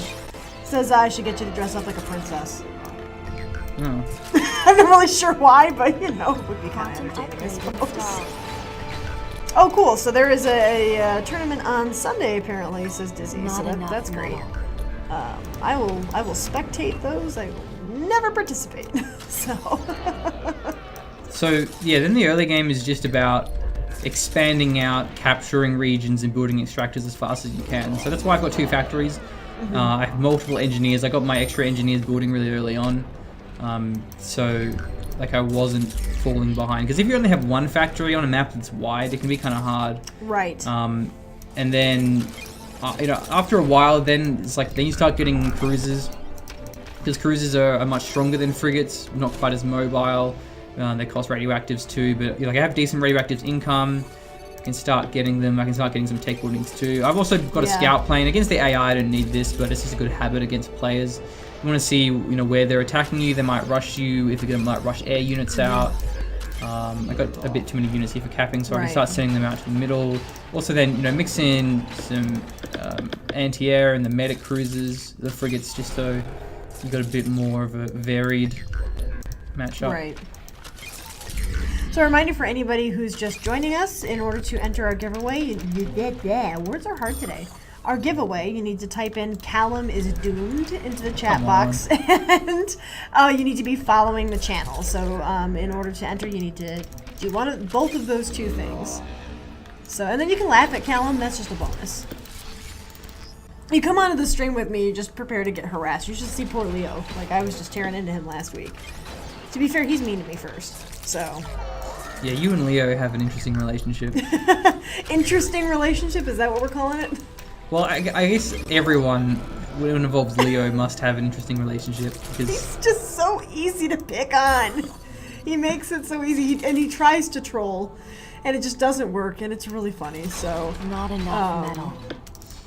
Says I should get you to dress up like a princess. Oh. I'm not really sure why, but you know, it would be kind of entertaining, I suppose. Oh, cool. So there is a tournament on Sunday, apparently, says Dizzy. So that's great. I will spectate those. I will never participate. So yeah, then the early game is just about expanding out, capturing regions, and building extractors as fast as you can. So that's why I've got 2 factories. I have multiple engineers. I got my extra engineers building really early on. So like I wasn't falling behind. Because if you only have 1 factory on a map that's wide, it can be kind of hard. Right. And then, after a while, then it's like then you start getting cruisers. Because cruisers are much stronger than frigates, not quite as mobile. They cost radioactives too, but like I have decent radioactives income. I can start getting them. I can start getting some tech buildings too. I've also got a scout plane. Against the AI, I don't need this, but it's just a good habit against players. You want to see, where they're attacking you. They might rush you. If they're going to like rush air units out. I got a bit too many units here for capping, so I can start sending them out to the middle. Also, then mix in some anti-air and the medic cruisers, the frigates, just so you got a bit more of a varied matchup. Right. So a reminder for anybody who's just joining us, in order to enter our giveaway, words are hard today. Our giveaway, you need to type in Callum is doomed into the chat box, and you need to be following the channel. So in order to enter, you need to do both of those 2 things. So, and then you can laugh at Callum, that's just a bonus. You come onto the stream with me, you just prepare to get harassed. You should see poor Leo. Like, I was just tearing into him last week. To be fair, he's mean to me first, so... Yeah, you and Leo have an interesting relationship. Interesting relationship? Is that what we're calling it? Well, I guess everyone who involves Leo must have an interesting relationship. Because he's just so easy to pick on. He makes it so easy, and he tries to troll, and it just doesn't work, and it's really funny. So not enough metal.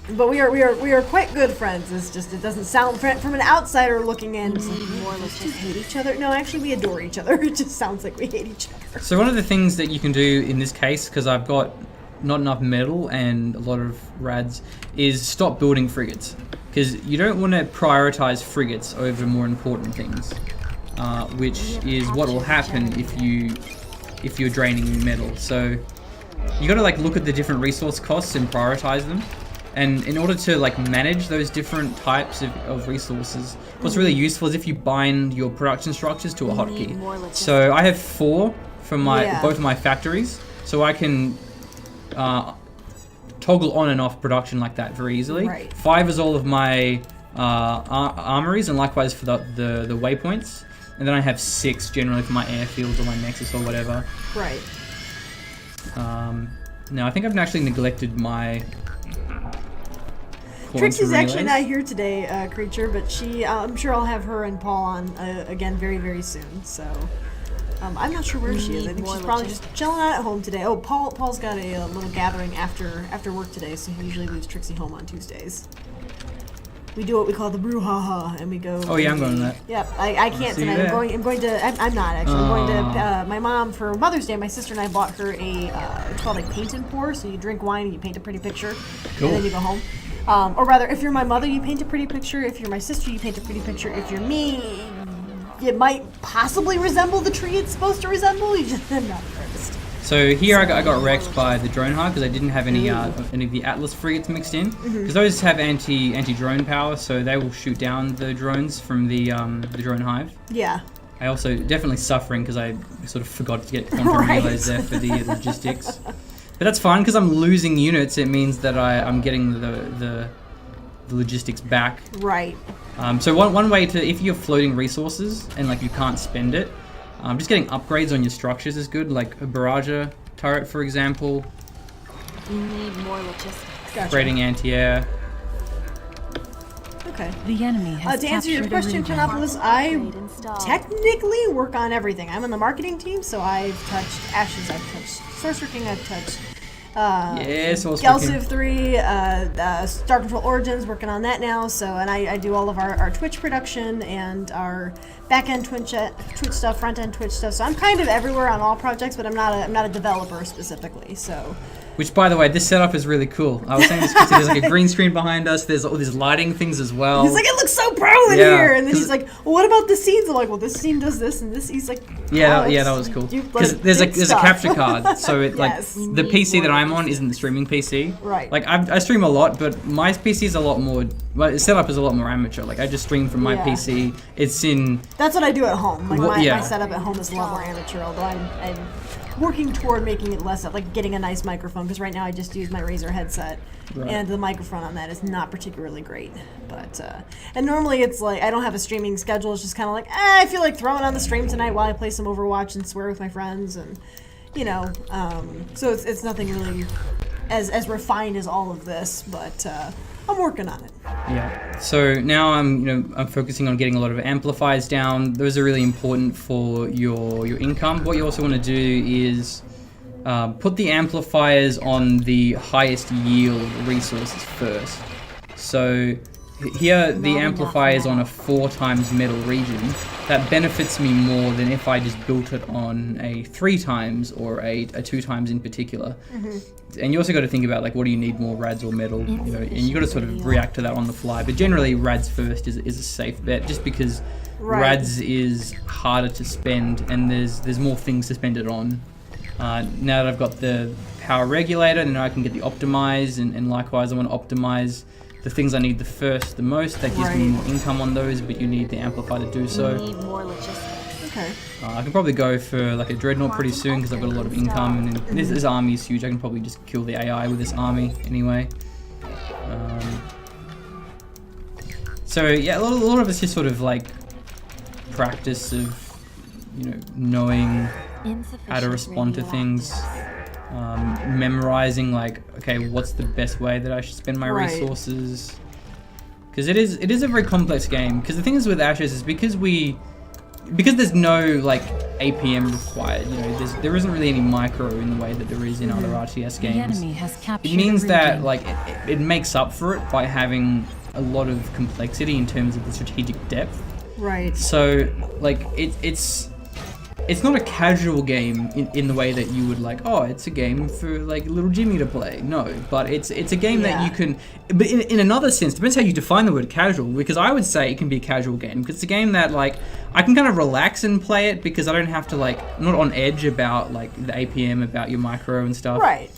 But we are quite good friends. It's just it doesn't sound from an outsider looking in. It's like, more let's just hate each other. No, actually, we adore each other. It just sounds like we hate each other. So one of the things that you can do in this case, because I've got not enough metal and a lot of rads, is stop building frigates. Because you don't want to prioritize frigates over more important things, which is what will happen if you're draining metal. So you got to like look at the different resource costs and prioritize them. And in order to like manage those different types of resources, what's really useful is if you bind your production structures to a hotkey. So I have 4 from both of my factories, so I can toggle on and off production like that very easily. Right. 5 is all of my armories, and likewise for the waypoints. And then I have 6 generally for my airfields or my nexus or whatever. Right. Now I think I've actually neglected my... Trixie's actually not here today, Creature, but I'm sure I'll have her and Paul on again very, very soon. So I'm not sure where she is. I think she's probably just chilling out at home today. Oh, Paul's got a little gathering after work today, so he usually leaves Trixie home on Tuesdays. We do what we call the brouhaha, and we go. Oh yeah, I'm going to that. Yep, I can't tonight. I'm going to. I'm not actually. I'm going to. My mom for Mother's Day. My sister and I bought her it's called like paint and pour. So you drink wine and you paint a pretty picture, cool. And then you go home. Or rather, if you're my mother, you paint a pretty picture. If you're my sister, you paint a pretty picture. If you're me, it might possibly resemble the tree it's supposed to resemble. You just I'm not an artist. So here I got wrecked by the drone hive because I didn't have any of the Atlas frigates mixed in. Because those have anti-drone power, so they will shoot down the drones from the drone hive. Yeah. I also definitely suffering because I sort of forgot to get quantum relays there for the logistics. But that's fine because I'm losing units. It means that I'm getting the logistics back. Right. So one way to, if you're floating resources and like you can't spend it, just getting upgrades on your structures is good. Like a barrage turret, for example. You need more logistics. Creating anti-air. Okay. The enemy has To answer your captured a question, region. Panopolis, I technically work on everything. I'm in the marketing team, so I've touched Ashes, I've touched Sorcerer King, I've touched Galciv 3, Star Control Origins, working on that now. So, and I do all of our Twitch production and our back-end Twitch stuff, front-end Twitch stuff. So I'm kind of everywhere on all projects, but I'm not a developer specifically. So. Which, by the way, this setup is really cool. I was saying this because there's like a green screen behind us. There's all these lighting things as well. He's like, it looks so pro in here. And then he's like, well, what about the scenes? I'm like, well, this scene does this and this. He's like, yeah, that was cool. Because there's a capture card. So it Yes. like the PC that I'm on isn't the streaming PC. Right. Like I stream a lot, but my PC is a lot more. My setup is a lot more amateur. Like I just stream from my PC. It's in. That's what I do at home. Like my yeah. setup at home is a lot more amateur. Although I'm working toward making it less like getting a nice microphone, because right now I just use my Razer headset, and the microphone on that is not particularly great. But and normally it's like I don't have a streaming schedule. It's just kind of like I feel like throwing on the stream tonight while I play some Overwatch and swear with my friends, and so it's nothing really as refined as all of this, but I'm working on it. Yeah. So now I'm focusing on getting a lot of amplifiers down. Those are really important for your income. What you also want to do is put the amplifiers on the highest yield resources first. So here the amplifier is on a 4 times metal region. That benefits me more than if I just built it on a 3 times or a 2 times in particular. And you also got to think about like what do you need more, rads or metal, and you got to sort of react to that on the fly. But generally rads first is a safe bet, just because rads is harder to spend and there's more things to spend it on. Now that I've got the power regulator, now I can get the optimize, and likewise I want to optimize the things I need the most. That gives me more income on those, but you need the amplifier to do so. We need more logistics. Okay. I can probably go for like a dreadnought pretty soon because I've got a lot of income, and this army is huge. I can probably just kill the AI with this army anyway. So yeah, a lot of it's just sort of like practice of knowing how to respond to things, memorizing like okay, what's the best way that I should spend my resources. Because it is a very complex game. Because the thing is with Ashes is because there's no like APM required, there isn't really any micro in the way that there is in other RTS games. The enemy has captured It means a that region. like it makes up for it by having a lot of complexity in terms of the strategic depth. Right. So like it's not a casual game in the way that you would like, oh, it's a game for like little Jimmy to play. No, but it's a game that you can, but in another sense, depends how you define the word casual, because I would say it can be a casual game, because it's a game that like, I can kind of relax and play it because I don't have to like, I'm not on edge about like the APM, about your micro and stuff. Right.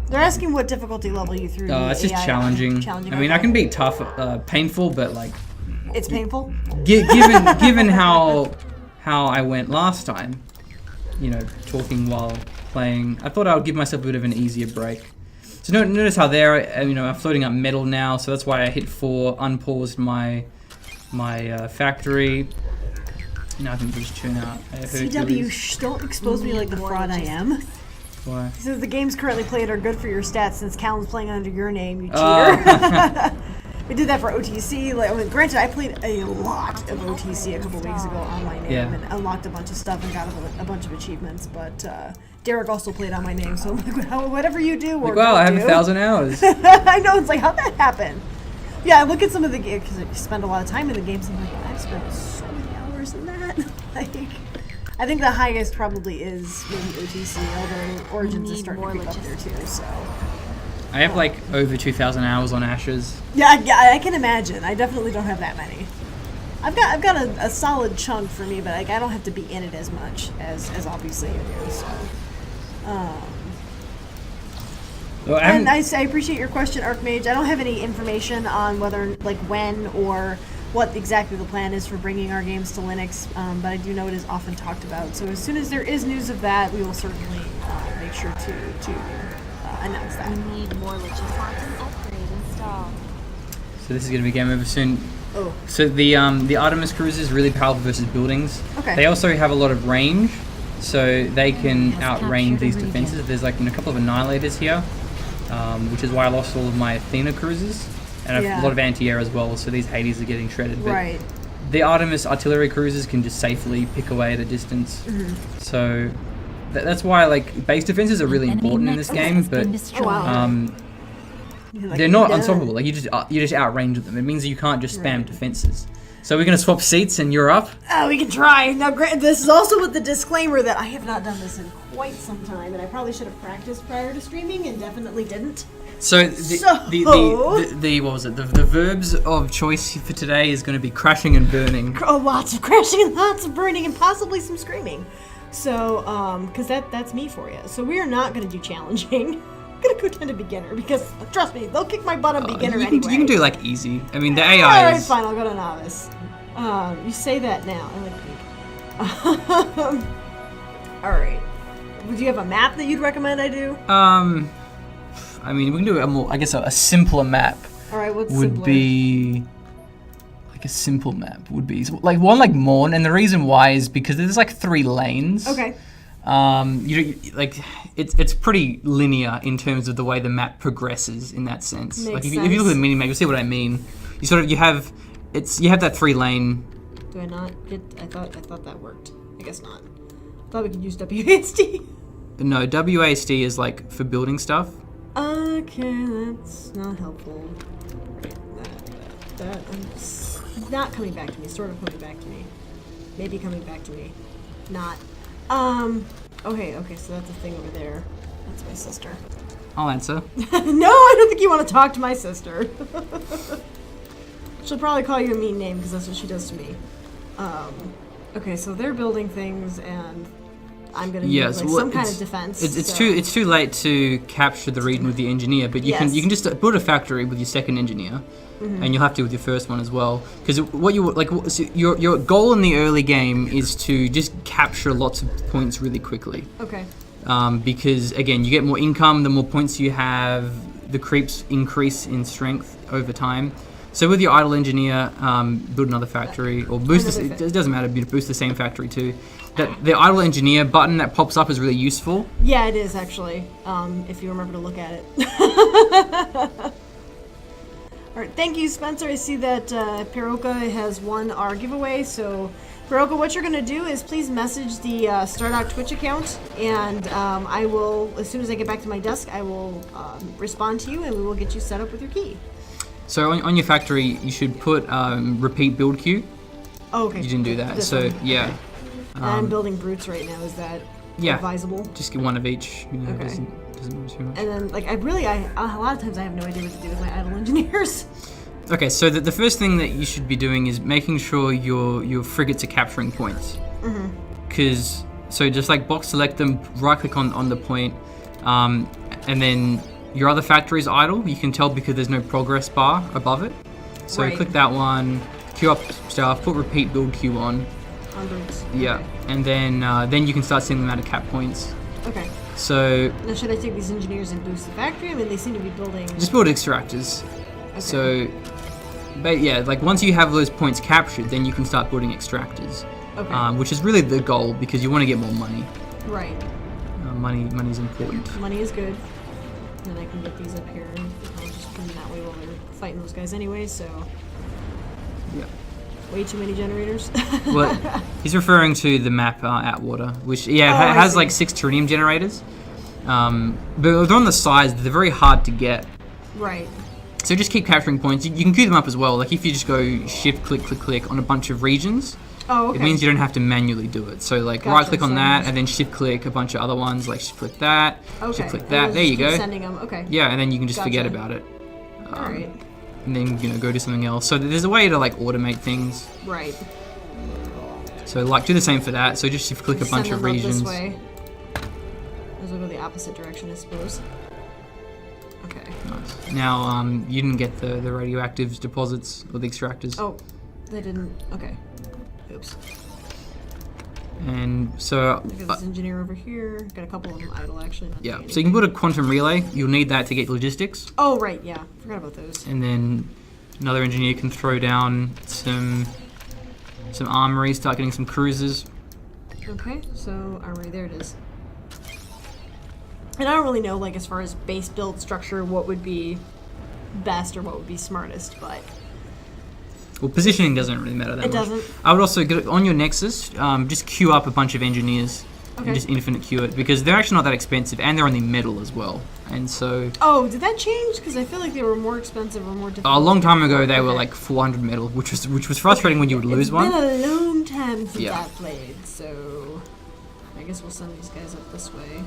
They're asking what difficulty level you threw. It's just challenging. I mean, I can be tough, painful, but like... It's painful? Given how I went last time, talking while playing, I thought I would give myself a bit of an easier break. So notice how there, I'm floating up metal now, so that's why I hit 4, unpaused my factory. Now I can just tune out. CW, don't expose me like the fraud I am. Why? He says the games currently played are good for your stats since Callum's playing under your name, you cheater. We did that for OTC. Granted, I played a lot of OTC a couple weeks ago on my name and unlocked a bunch of stuff and got a bunch of achievements. But Derek also played on my name, so I'm like, whatever you do, or wow, I have 1,000 hours. I know, it's like, how'd that happen? Yeah, I look at some of the games because I spend a lot of time in the games. And I'm like, I've spent so many hours in that. I think the highest probably is maybe OTC, although Origins is starting to creep up there too. So. I have like over 2,000 hours on Ashes. Yeah, I can imagine. I definitely don't have that many. I've got a solid chunk for me, but I don't have to be in it as much as obviously you do. So, and I appreciate your question, Archmage. I don't have any information on whether when or what exactly the plan is for bringing our games to Linux, but I do know it is often talked about. So as soon as there is news of that, we will certainly make sure to announce that. We need more logistics. Upgrade installed. So this is going to be game over soon. Oh. So the Artemis cruiser is really powerful versus buildings. Okay. They also have a lot of range, so they can outrange these defenses. There's like a couple of annihilators here, which is why I lost all of my Athena cruisers. and Yeah. a lot of anti-air as well. So these Hades are getting shredded. But Right. the Artemis artillery cruisers can just safely pick away at a distance. So that's why like base defenses are really Enemy important in this nexus game, has been but destroyed. wow. Like, they're not yeah. unstoppable. Like you just outrange them. It means that you can't just spam defenses. So we're gonna swap seats, and you're up. Oh, we can try. Now, this is also with the disclaimer that I have not done this in quite some time, and I probably should have practiced prior to streaming, and definitely didn't. So the what was it? The verbs of choice for today is going to be crashing and burning. Oh, lots of crashing and lots of burning, and possibly some screaming. So, because that's me for you. So we are not going to do challenging. I'm going to go down to beginner, because, trust me, they'll kick my butt on beginner you anyway. can do like easy. I mean, the AI Alright, is... fine, I'll go to novice. You say that now. I like pink. Alright. Would you have a map that you'd recommend I do? I mean, we can do a more, I guess, a simpler map. Alright, what's would simpler? be like a simple map would be like one like Morn, and the reason why is because there's like 3 lanes. Okay. Like it's pretty linear in terms of the way the map progresses in that sense. Makes like if you look at the mini map, you'll see what I mean. You have that 3 lane. Do I not get? I thought that worked. I guess not. I thought we could use WASD. No, WASD is like for building stuff. Okay, that's not helpful. That is not coming back to me. Sort of coming back to me. Maybe coming back to me. Not. Okay, so that's a thing over there. That's my sister. I'll answer. No, I don't think you want to talk to my sister. She'll probably call you a mean name because that's what she does to me. Okay, so they're building things, and I'm gonna need some kind of defense. It's too late to capture the region with the engineer, but you can just build a factory with your second engineer, and you'll have to with your first one as well. Because your goal in the early game is to just capture lots of points really quickly. Okay. Because again, you get more income, the more points you have, the creeps increase in strength over time. So with your idle engineer, build another factory, or boost. It doesn't matter. Boost the same factory too. The idle engineer button that pops up is really useful. Yeah, it is actually. If you remember to look at it. All right, thank you, Spencer. I see that Piroka has won our giveaway. So, Piroka, what you're gonna do is please message the Stardock Twitch account, and I will, as soon as I get back to my desk, I will respond to you, and we will get you set up with your key. So on your factory, you should put repeat build queue. Oh, okay. You didn't do that, This so one. yeah. Okay. I'm building brutes right now. Is that advisable? Just get one of each. You know, Okay. doesn't matter too much. And then, like, a lot of times I have no idea what to do with my idle engineers. Okay, so the first thing that you should be doing is making sure your frigates are capturing points. Because so just like box select them, right click on the point, and then your other factory is idle. You can tell because there's no progress bar above it. So Right. click that one, queue up staff, put repeat build queue on. Hundreds. Yeah, Okay. and then you can start seeing them out of cap points. Okay. So Now, should I take these engineers and boost the factory? I mean, they seem to be building. just build extractors. Okay. So, but yeah, like once you have those points captured, then you can start building extractors. Okay. Which is really the goal because you want to get more money. Right. Money's important. Money is good. Then I can get these up here. And I'll just put them that way while they're fighting those guys anyway. So. Yeah. Way too many generators. Well, he's referring to the map Atwater, which I has see. like 6 tritium generators. But they're on the sides. They're very hard to get. Right. So just keep capturing points. You can queue them up as well. Like if you just go shift click click click on a bunch of regions. Oh, okay. It means you don't have to manually do it. So like Gotcha, right click on so that just- and then shift click a bunch of other ones, like shift click that, Okay. shift click And that. then There you just go. keep sending them. Okay. Yeah, and then you can just forget Gotcha. about it. All right. And then go do something else. So there's a way to like automate things. Right. So like do the same for that. So just shift click a Send bunch of them up regions. This way. Those will go the opposite direction, I suppose. Okay. Nice. Now you didn't get the radioactive deposits or the extractors. Oh, they didn't. Okay. Oops. And so I got this engineer over here. Got a couple of them idle, actually. Not yeah, doing so you can anything. put a quantum relay. You'll need that to get logistics. Oh, right. Yeah. Forgot about those. And then another engineer can throw down some armories, start getting some cruisers. Okay. So armory. There it is. And I don't really know, like, as far as base build structure, what would be best or what would be smartest, but Well, positioning doesn't really matter that much. It doesn't? I would also, on your Nexus, just queue up a bunch of engineers. Okay. And just infinite queue it, because they're actually not that expensive, and they're only metal as well. And so... Oh, did that change? Because I feel like they were more expensive or more difficult. A long time ago, they were like 400 metal, which was frustrating when you would lose one. It's been a long time since Yeah. I played, so I guess we'll send these guys up this way.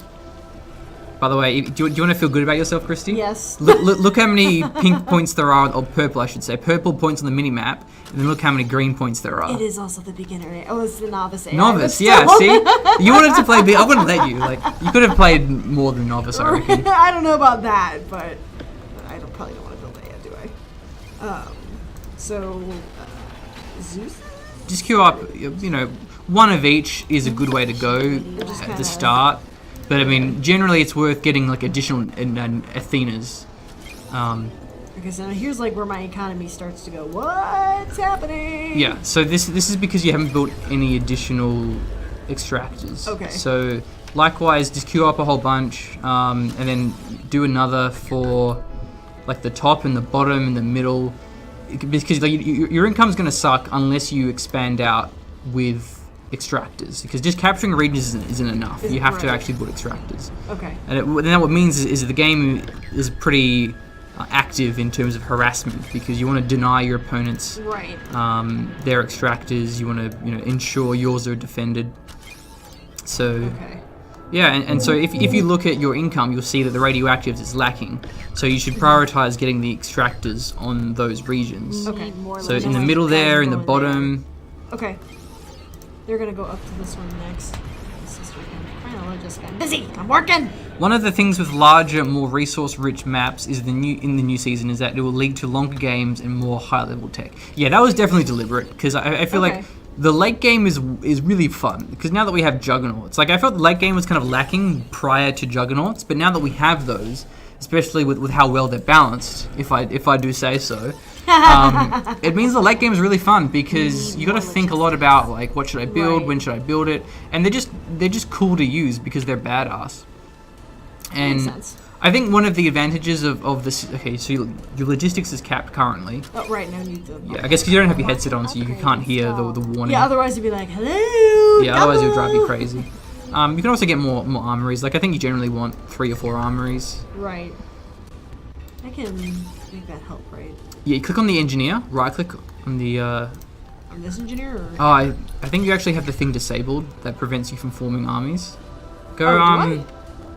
By the way, do you want to feel good about yourself, Kristy? Yes. Look how many pink points there are, or purple I should say, purple points on the mini-map, and then look how many green points there are. It is also the beginner. Oh, it's the novice. AI, Novice, but yeah, still. see? You wanted to play, I wouldn't let you. Like, you could have played more than novice, I reckon. I don't know about that, but I probably don't want to build that yet, do I? Zeus? Just queue up, one of each is a good way to go just at kinda- the start. But I mean, generally it's worth getting like additional Athenas. Okay, so here's like where my economy starts to go, what's happening? Yeah, so this is because you haven't built any additional extractors. Okay. So likewise, just queue up a whole bunch, and then do another for like the top and the bottom and the middle, because like, your income's gonna suck unless you expand out with extractors, because just capturing regions isn't enough. You have to Right. actually put extractors. Okay. And then what it means is the game is pretty active in terms of harassment, because you want to deny your opponents Right. their extractors. You want to ensure yours are defended. So Okay. yeah, and so if you look at your income, you'll see that the radioactives is lacking. So you should prioritize getting the extractors on those regions. Okay. So in the middle there, in the bottom. Okay. They're gonna go up to this one next. I just got busy. I'm working. One of the things with larger, more resource-rich maps is in the new season is that it will lead to longer games and more high-level tech. Yeah, that was definitely deliberate, because I feel Okay. like the late game is really fun, because now that we have Juggernauts, like I felt the late game was kind of lacking prior to Juggernauts, but now that we have those, especially with how well they're balanced, if I do say so. It means the late game is really fun, because you got to think a lot about like what should I build, Right. when should I build it, and they're just cool to use because they're badass. And Makes sense. I think one of the advantages of this, okay, so your logistics is capped currently. Oh, right, now I need the... Yeah, I guess because you don't have your headset on, so you can't hear the warning. Yeah, otherwise you'd be like, hello, Yeah, otherwise it would drive you double. crazy. You can also get more armories. Like I think you generally want 3 or 4 armories. Right. I can make that help, right? Yeah, you click on the engineer, right click on the On this engineer, or... Oh, I think you actually have the thing disabled that prevents you from forming armies. Go, Oh, do I?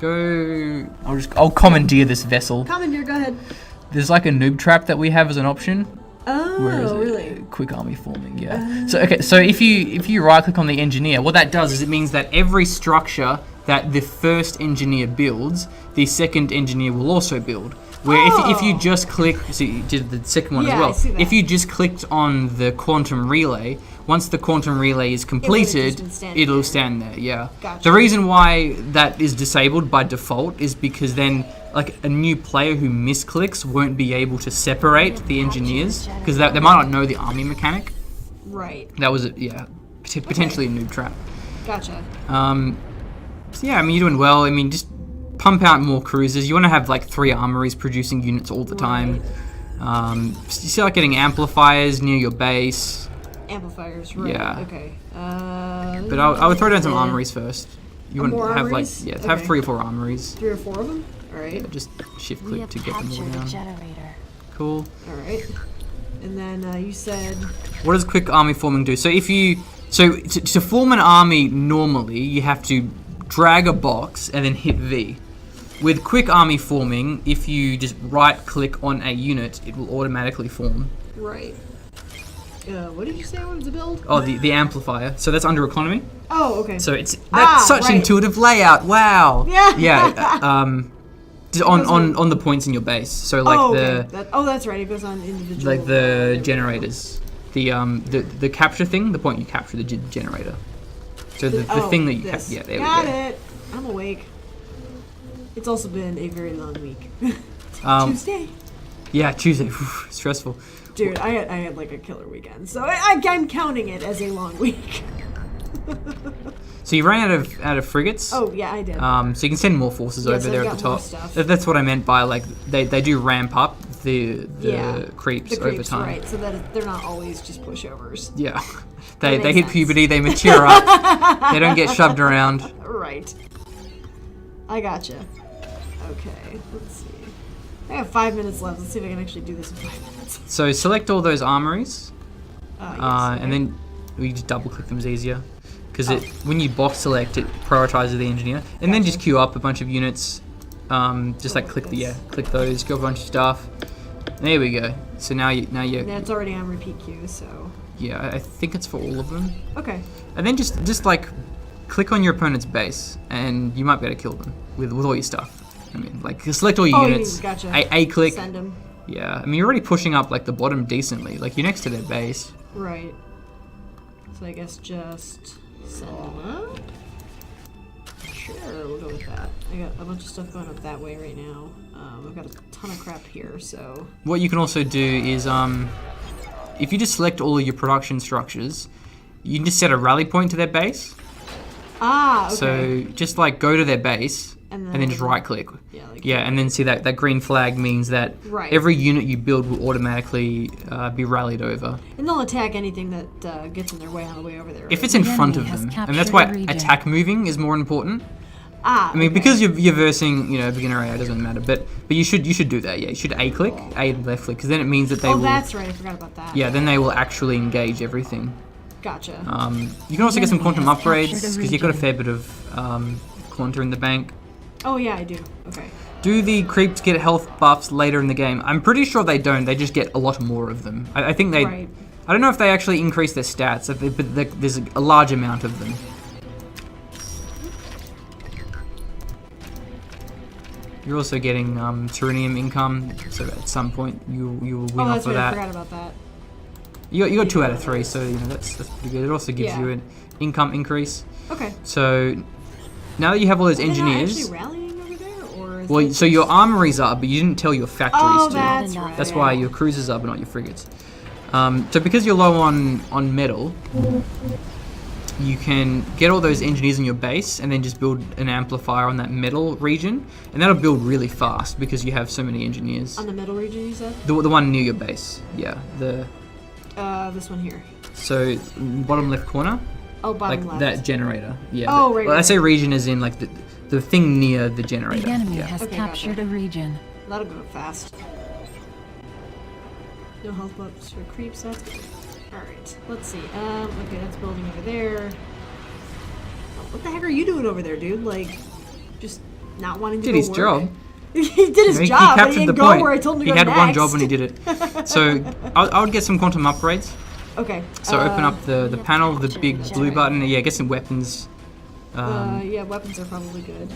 go. I'll commandeer this vessel. Commandeer, go ahead. There's like a noob trap that we have as an option. Where is Oh, it? really? Quick army forming, yeah. So if you right click on the engineer, what that does is it means that every structure that the first engineer builds, the second engineer will also build. Where if you just click, so you did the second one Yeah, as well. I see that. If you just clicked on the quantum relay, once the quantum relay is completed, just stand it'll there. stand there. Yeah. Gotcha. The reason why that is disabled by default is because then like a new player who misclicks won't be able to separate the engineers, because they might not know the army mechanic. Right. That was potentially a noob trap. Gotcha. So yeah, I mean, you're doing well. I mean, just pump out more cruisers. You want to have like 3 armories producing units all the time. You start getting amplifiers near your base. Amplifiers, right. Yeah. Okay. But I would throw down some armories first. You want More to have armories? like have Okay. 3 or 4 armories. 3 or 4 of them? Alright. Just shift We click have to get them all captured a down. generator. Cool. Alright. And then you said... What does quick army forming do? So to form an army normally, you have to drag a box and then hit V. With quick army forming, if you just right click on a unit, it will automatically form. Right. What did you say I wanted to build? Oh, the amplifier. So that's under economy. Oh, okay. So that's such right. intuitive layout. Wow. Yeah. Yeah. Just on the points in your base. So like that's right. It goes on individual. like the generators. The capture thing. The point you capture the generator. So the thing that you this. yeah, there Got we go. it. I'm awake. It's also been a very long week. Tuesday. Yeah, Tuesday. Stressful. Dude, I had like a killer weekend, so I'm counting it as a long week. So you ran out of frigates. Oh yeah, I did. So you can send more forces Yes, over I've there got at the more top. stuff. That's what I meant by like they do ramp up the creeps over time. Right, so that they're not always just pushovers. Yeah. That They makes hit sense. puberty, they mature up. They don't get shoved around. Right. I gotcha. Okay, let's see. I have 5 minutes left. Let's see if I can actually do this in 5 minutes. So select all those armories, Yes, and then we just double click them is easier. Because when you box select, it prioritizes the engineer. And then just queue up a bunch of units. Just like click those, go a bunch of stuff. There we go. So now you Yeah, it's already on repeat queue, so. yeah, I think it's for all of them. Okay. And then just like click on your opponent's base, and you might be able to kill them with all your stuff. I mean, like select all your units. Gotcha. A click. Send them. Yeah, I mean you're already pushing up like the bottom decently. Like you're next to their base. Right. So I guess just send them up. Sure, we'll go with that. I got a bunch of stuff going up that way right now. I've got a ton of crap here, so. What you can also do is if you just select all of your production structures, you can just set a rally point to their base. Ah, okay. So just like go to their base and then just right click. Yeah, and then see that green flag means that every unit you build will automatically be rallied over. And they'll attack anything that gets in their way on the way over there. Right? If it's in front of them, and that's why attack moving is more important. Ah, I mean, because you're versing, beginner AI, it doesn't matter. But you should do that. Yeah, you should A click, A and left click, because then it means that they will. Oh, that's right. I forgot about that. Yeah, then they will actually engage everything. Gotcha. You can also get some quantum upgrades because you've got a fair bit of quanta in the bank. Oh yeah, I do. Okay. Do the creeps get health buffs later in the game? I'm pretty sure they don't. They just get a lot more of them. I think they. Right. I don't know if they actually increase their stats, but there's a large amount of them. You're also getting Tyrannium income, so at some point you will win off of right. that. I forgot about that. You got 2 out of 3, so that's pretty good. It also gives you an income increase. Okay. So now that you have all those Are they not engineers, actually rallying over there, or is well, that so your armories are, but you didn't tell your factories Oh, to. that's right. That's why your cruisers are, but not your frigates. So because you're low on metal, you can get all those engineers in your base and then just build an amplifier on that metal region, and that'll build really fast because you have so many engineers. on the middle region? You said. The one near your base, yeah. This one here. So bottom left corner, Oh, bottom like left. that generator. Yeah. Oh, right, Well, I right. say region as in like the thing near the generator. The enemy yeah. has Okay, captured gotcha. a region. That'll go fast. No health buffs for creeps. That's good. All right. Let's see. Okay, that's building over there. Oh, what the heck are you doing over there, dude? Like, just not wanting to Did go his work? job. He did his He job, but captured he didn't the go point. where I told him to He go had next. one job when he did it. So I would get some quantum upgrades. Okay. So open up the panel, the big blue button. Yeah, get some weapons. Yeah, weapons are probably good.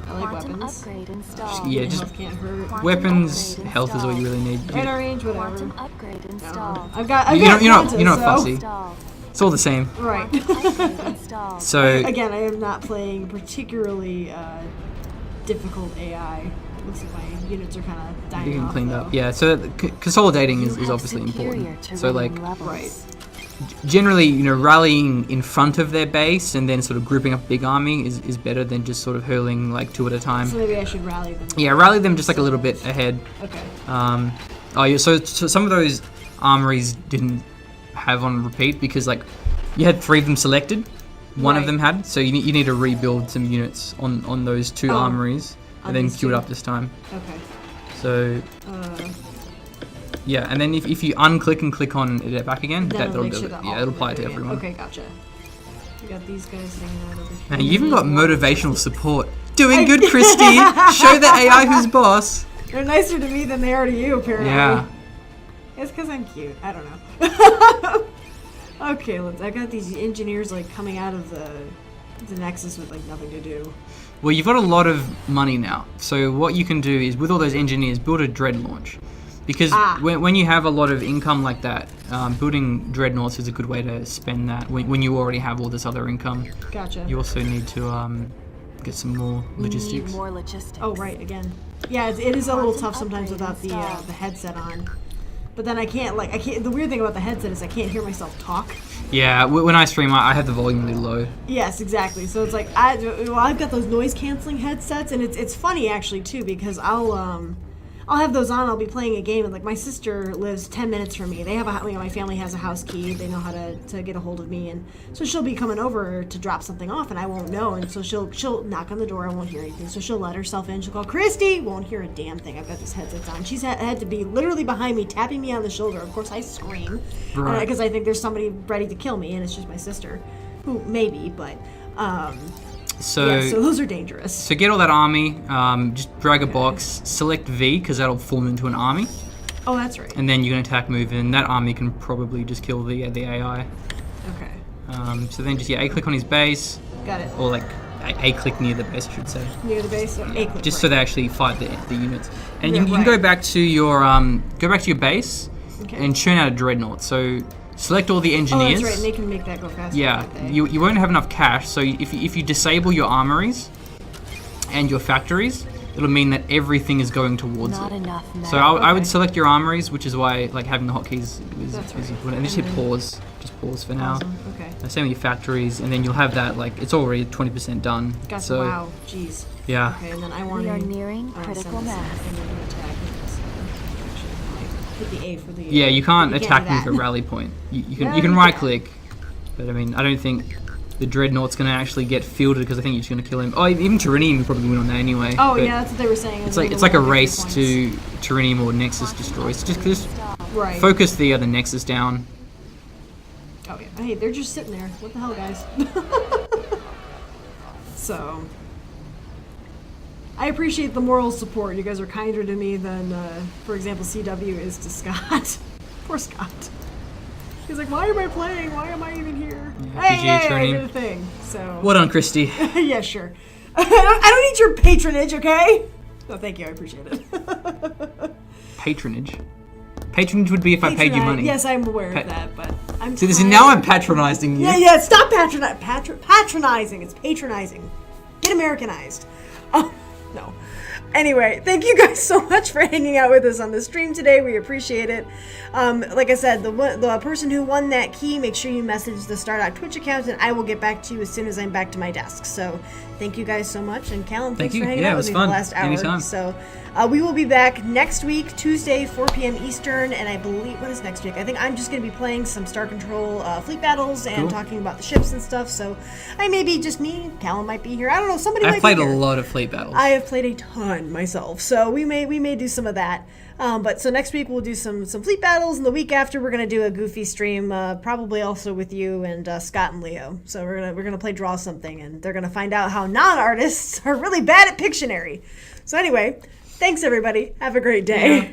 I like Quantum weapons. upgrade installed. Yeah, Health just can't hurt. Quantum weapons, upgrade health is all you really need. Right on range, whatever. Quantum upgrade installed. I've got You're not quanta, fussy. Installed. It's all the same. Right. Upgrade installed. So Again, I am not playing particularly difficult AI. Looks like my units are kind of dying you can off, clean though. up. Yeah. So consolidating You is have obviously superior important. So like terrain levels. Right. generally, rallying in front of their base and then sort of grouping up a big army is better than just sort of hurling like 2 at a time. So maybe I should rally them. Yeah, rally them just like a little bit ahead. Okay. Oh yeah, so some of those armories didn't have on repeat because like you had 3 of them selected, one of Right. them had, so you need to rebuild some units on those 2 Oh, armories on and then these queue it 2. up this time. Okay. So Uh, yeah, and then if you unclick and click on it back again, then that'll make do sure it. that Yeah, all it'll of them apply are to doing it. everyone. Okay, gotcha. We got these guys hanging out over here. And you even got motivational support. Doing good, Kristy. Show the AI who's boss. They're nicer to me than they are to you, apparently. Yeah. It's because I'm cute. I don't know. Okay, I got these engineers like coming out of the Nexus with like nothing to do. Well, you've got a lot of money now. So what you can do is, with all those engineers, build a dread launch. Because when you have a lot of income like that, building dreadnoughts is a good way to spend that when you already have all this other income. Gotcha. You also need to get some more logistics. Need more logistics. Oh, right, again. Yeah, it is a little Quantum tough sometimes upgrade without installed. the headset on. But then I can't the weird thing about the headset is I can't hear myself talk. Yeah, when I stream, I have the volume really low. Yes, exactly. So it's like I've got those noise canceling headsets, and it's funny actually too because I'll I'll have those on. I'll be playing a game, and like my sister lives 10 minutes from me. They have my family has a house key. They know how to get a hold of me, and so she'll be coming over to drop something off, and I won't know. And so she'll knock on the door. I won't hear anything. So she'll let herself in. She'll call Kristy. Won't hear a damn thing. I've got these headsets on. She's had to be literally behind me, tapping me on the shoulder. Of course, I scream because I think there's somebody ready to kill me, and it's just my sister, who maybe, but. So those are dangerous. So get all that army, just drag a box, select V, because that'll form into an army. Oh, that's right. And then you can attack move, and that army can probably just kill the AI. Okay. So then just, A-click on his base. Got it. Or like, A-click near the base, I should say. Near the base? A-click. Just so they actually fight the units. And you can go back to your base and churn out a dreadnought. So select all the engineers. Oh, that's right, and they can make that go faster. Yeah, you won't have enough cash, so if you disable your armories and your factories, it'll mean that everything is going towards Not it. enough men. So I would select your armories, which is why like having the hotkeys is right. important. And just hit pause. Just pause for now. Awesome. Okay. Same with your factories, and then you'll have that like it's already 20% done. Gotcha. So Wow. Jeez. yeah. Okay, and then I want We to. are nearing critical mass. Hit the A for the. Yeah, you can't do attack them that. with a rally point. You can No, you can you right can't. click, but I mean I don't think the dreadnought's gonna actually get fielded because I think you're just gonna kill him. Oh, even Tyrannium will probably win on that anyway. Oh but yeah, that's what they were saying. It's like a race to Tyrannium or Nexus destroys. Just Right. focus the other Nexus down. Oh yeah. Hey, they're just sitting there. What the hell, guys? So. I appreciate the moral support. You guys are kinder to me than, for example, CW is to Scott. Poor Scott. He's like, why am I playing? Why am I even here? Yeah, Hey, I Tyrannium. did a thing. So. Well done, Kristy. Yeah, sure. I don't need your patronage, okay? No, thank you. I appreciate it. Patronage. Patronage would be if I paid you money. Yes, I'm aware of that, but I'm. So this is tired. now I'm patronizing you. Yeah. Stop patronizing. It's patronizing. Get Americanized. Oh no. Anyway, thank you guys so much for hanging out with us on the stream today. We appreciate it. Like I said, the person who won that key, make sure you message the Stardock Twitch account, and I will get back to you as soon as I'm back to my desk. So, thank you guys so much, and Callum, thanks Thank for you. hanging Yeah, out it with was me fun. the last hour. Anytime. So, we will be back next week, Tuesday, 4 p.m. Eastern, and I believe what is next week? I think I'm just going to be playing some Star Control fleet battles and Cool. talking about the ships and stuff. So, I may be just me. Callum might be here. I don't know. Somebody might I've played be a here. lot of fleet battles. I have played a ton myself, so we may do some of that. But so next week we'll do some fleet battles, and the week after we're gonna do a goofy stream, probably also with you and Scott and Leo. So we're gonna play Draw Something, and they're gonna find out how non-artists are really bad at Pictionary. So anyway, thanks everybody. Have a great day. Yeah.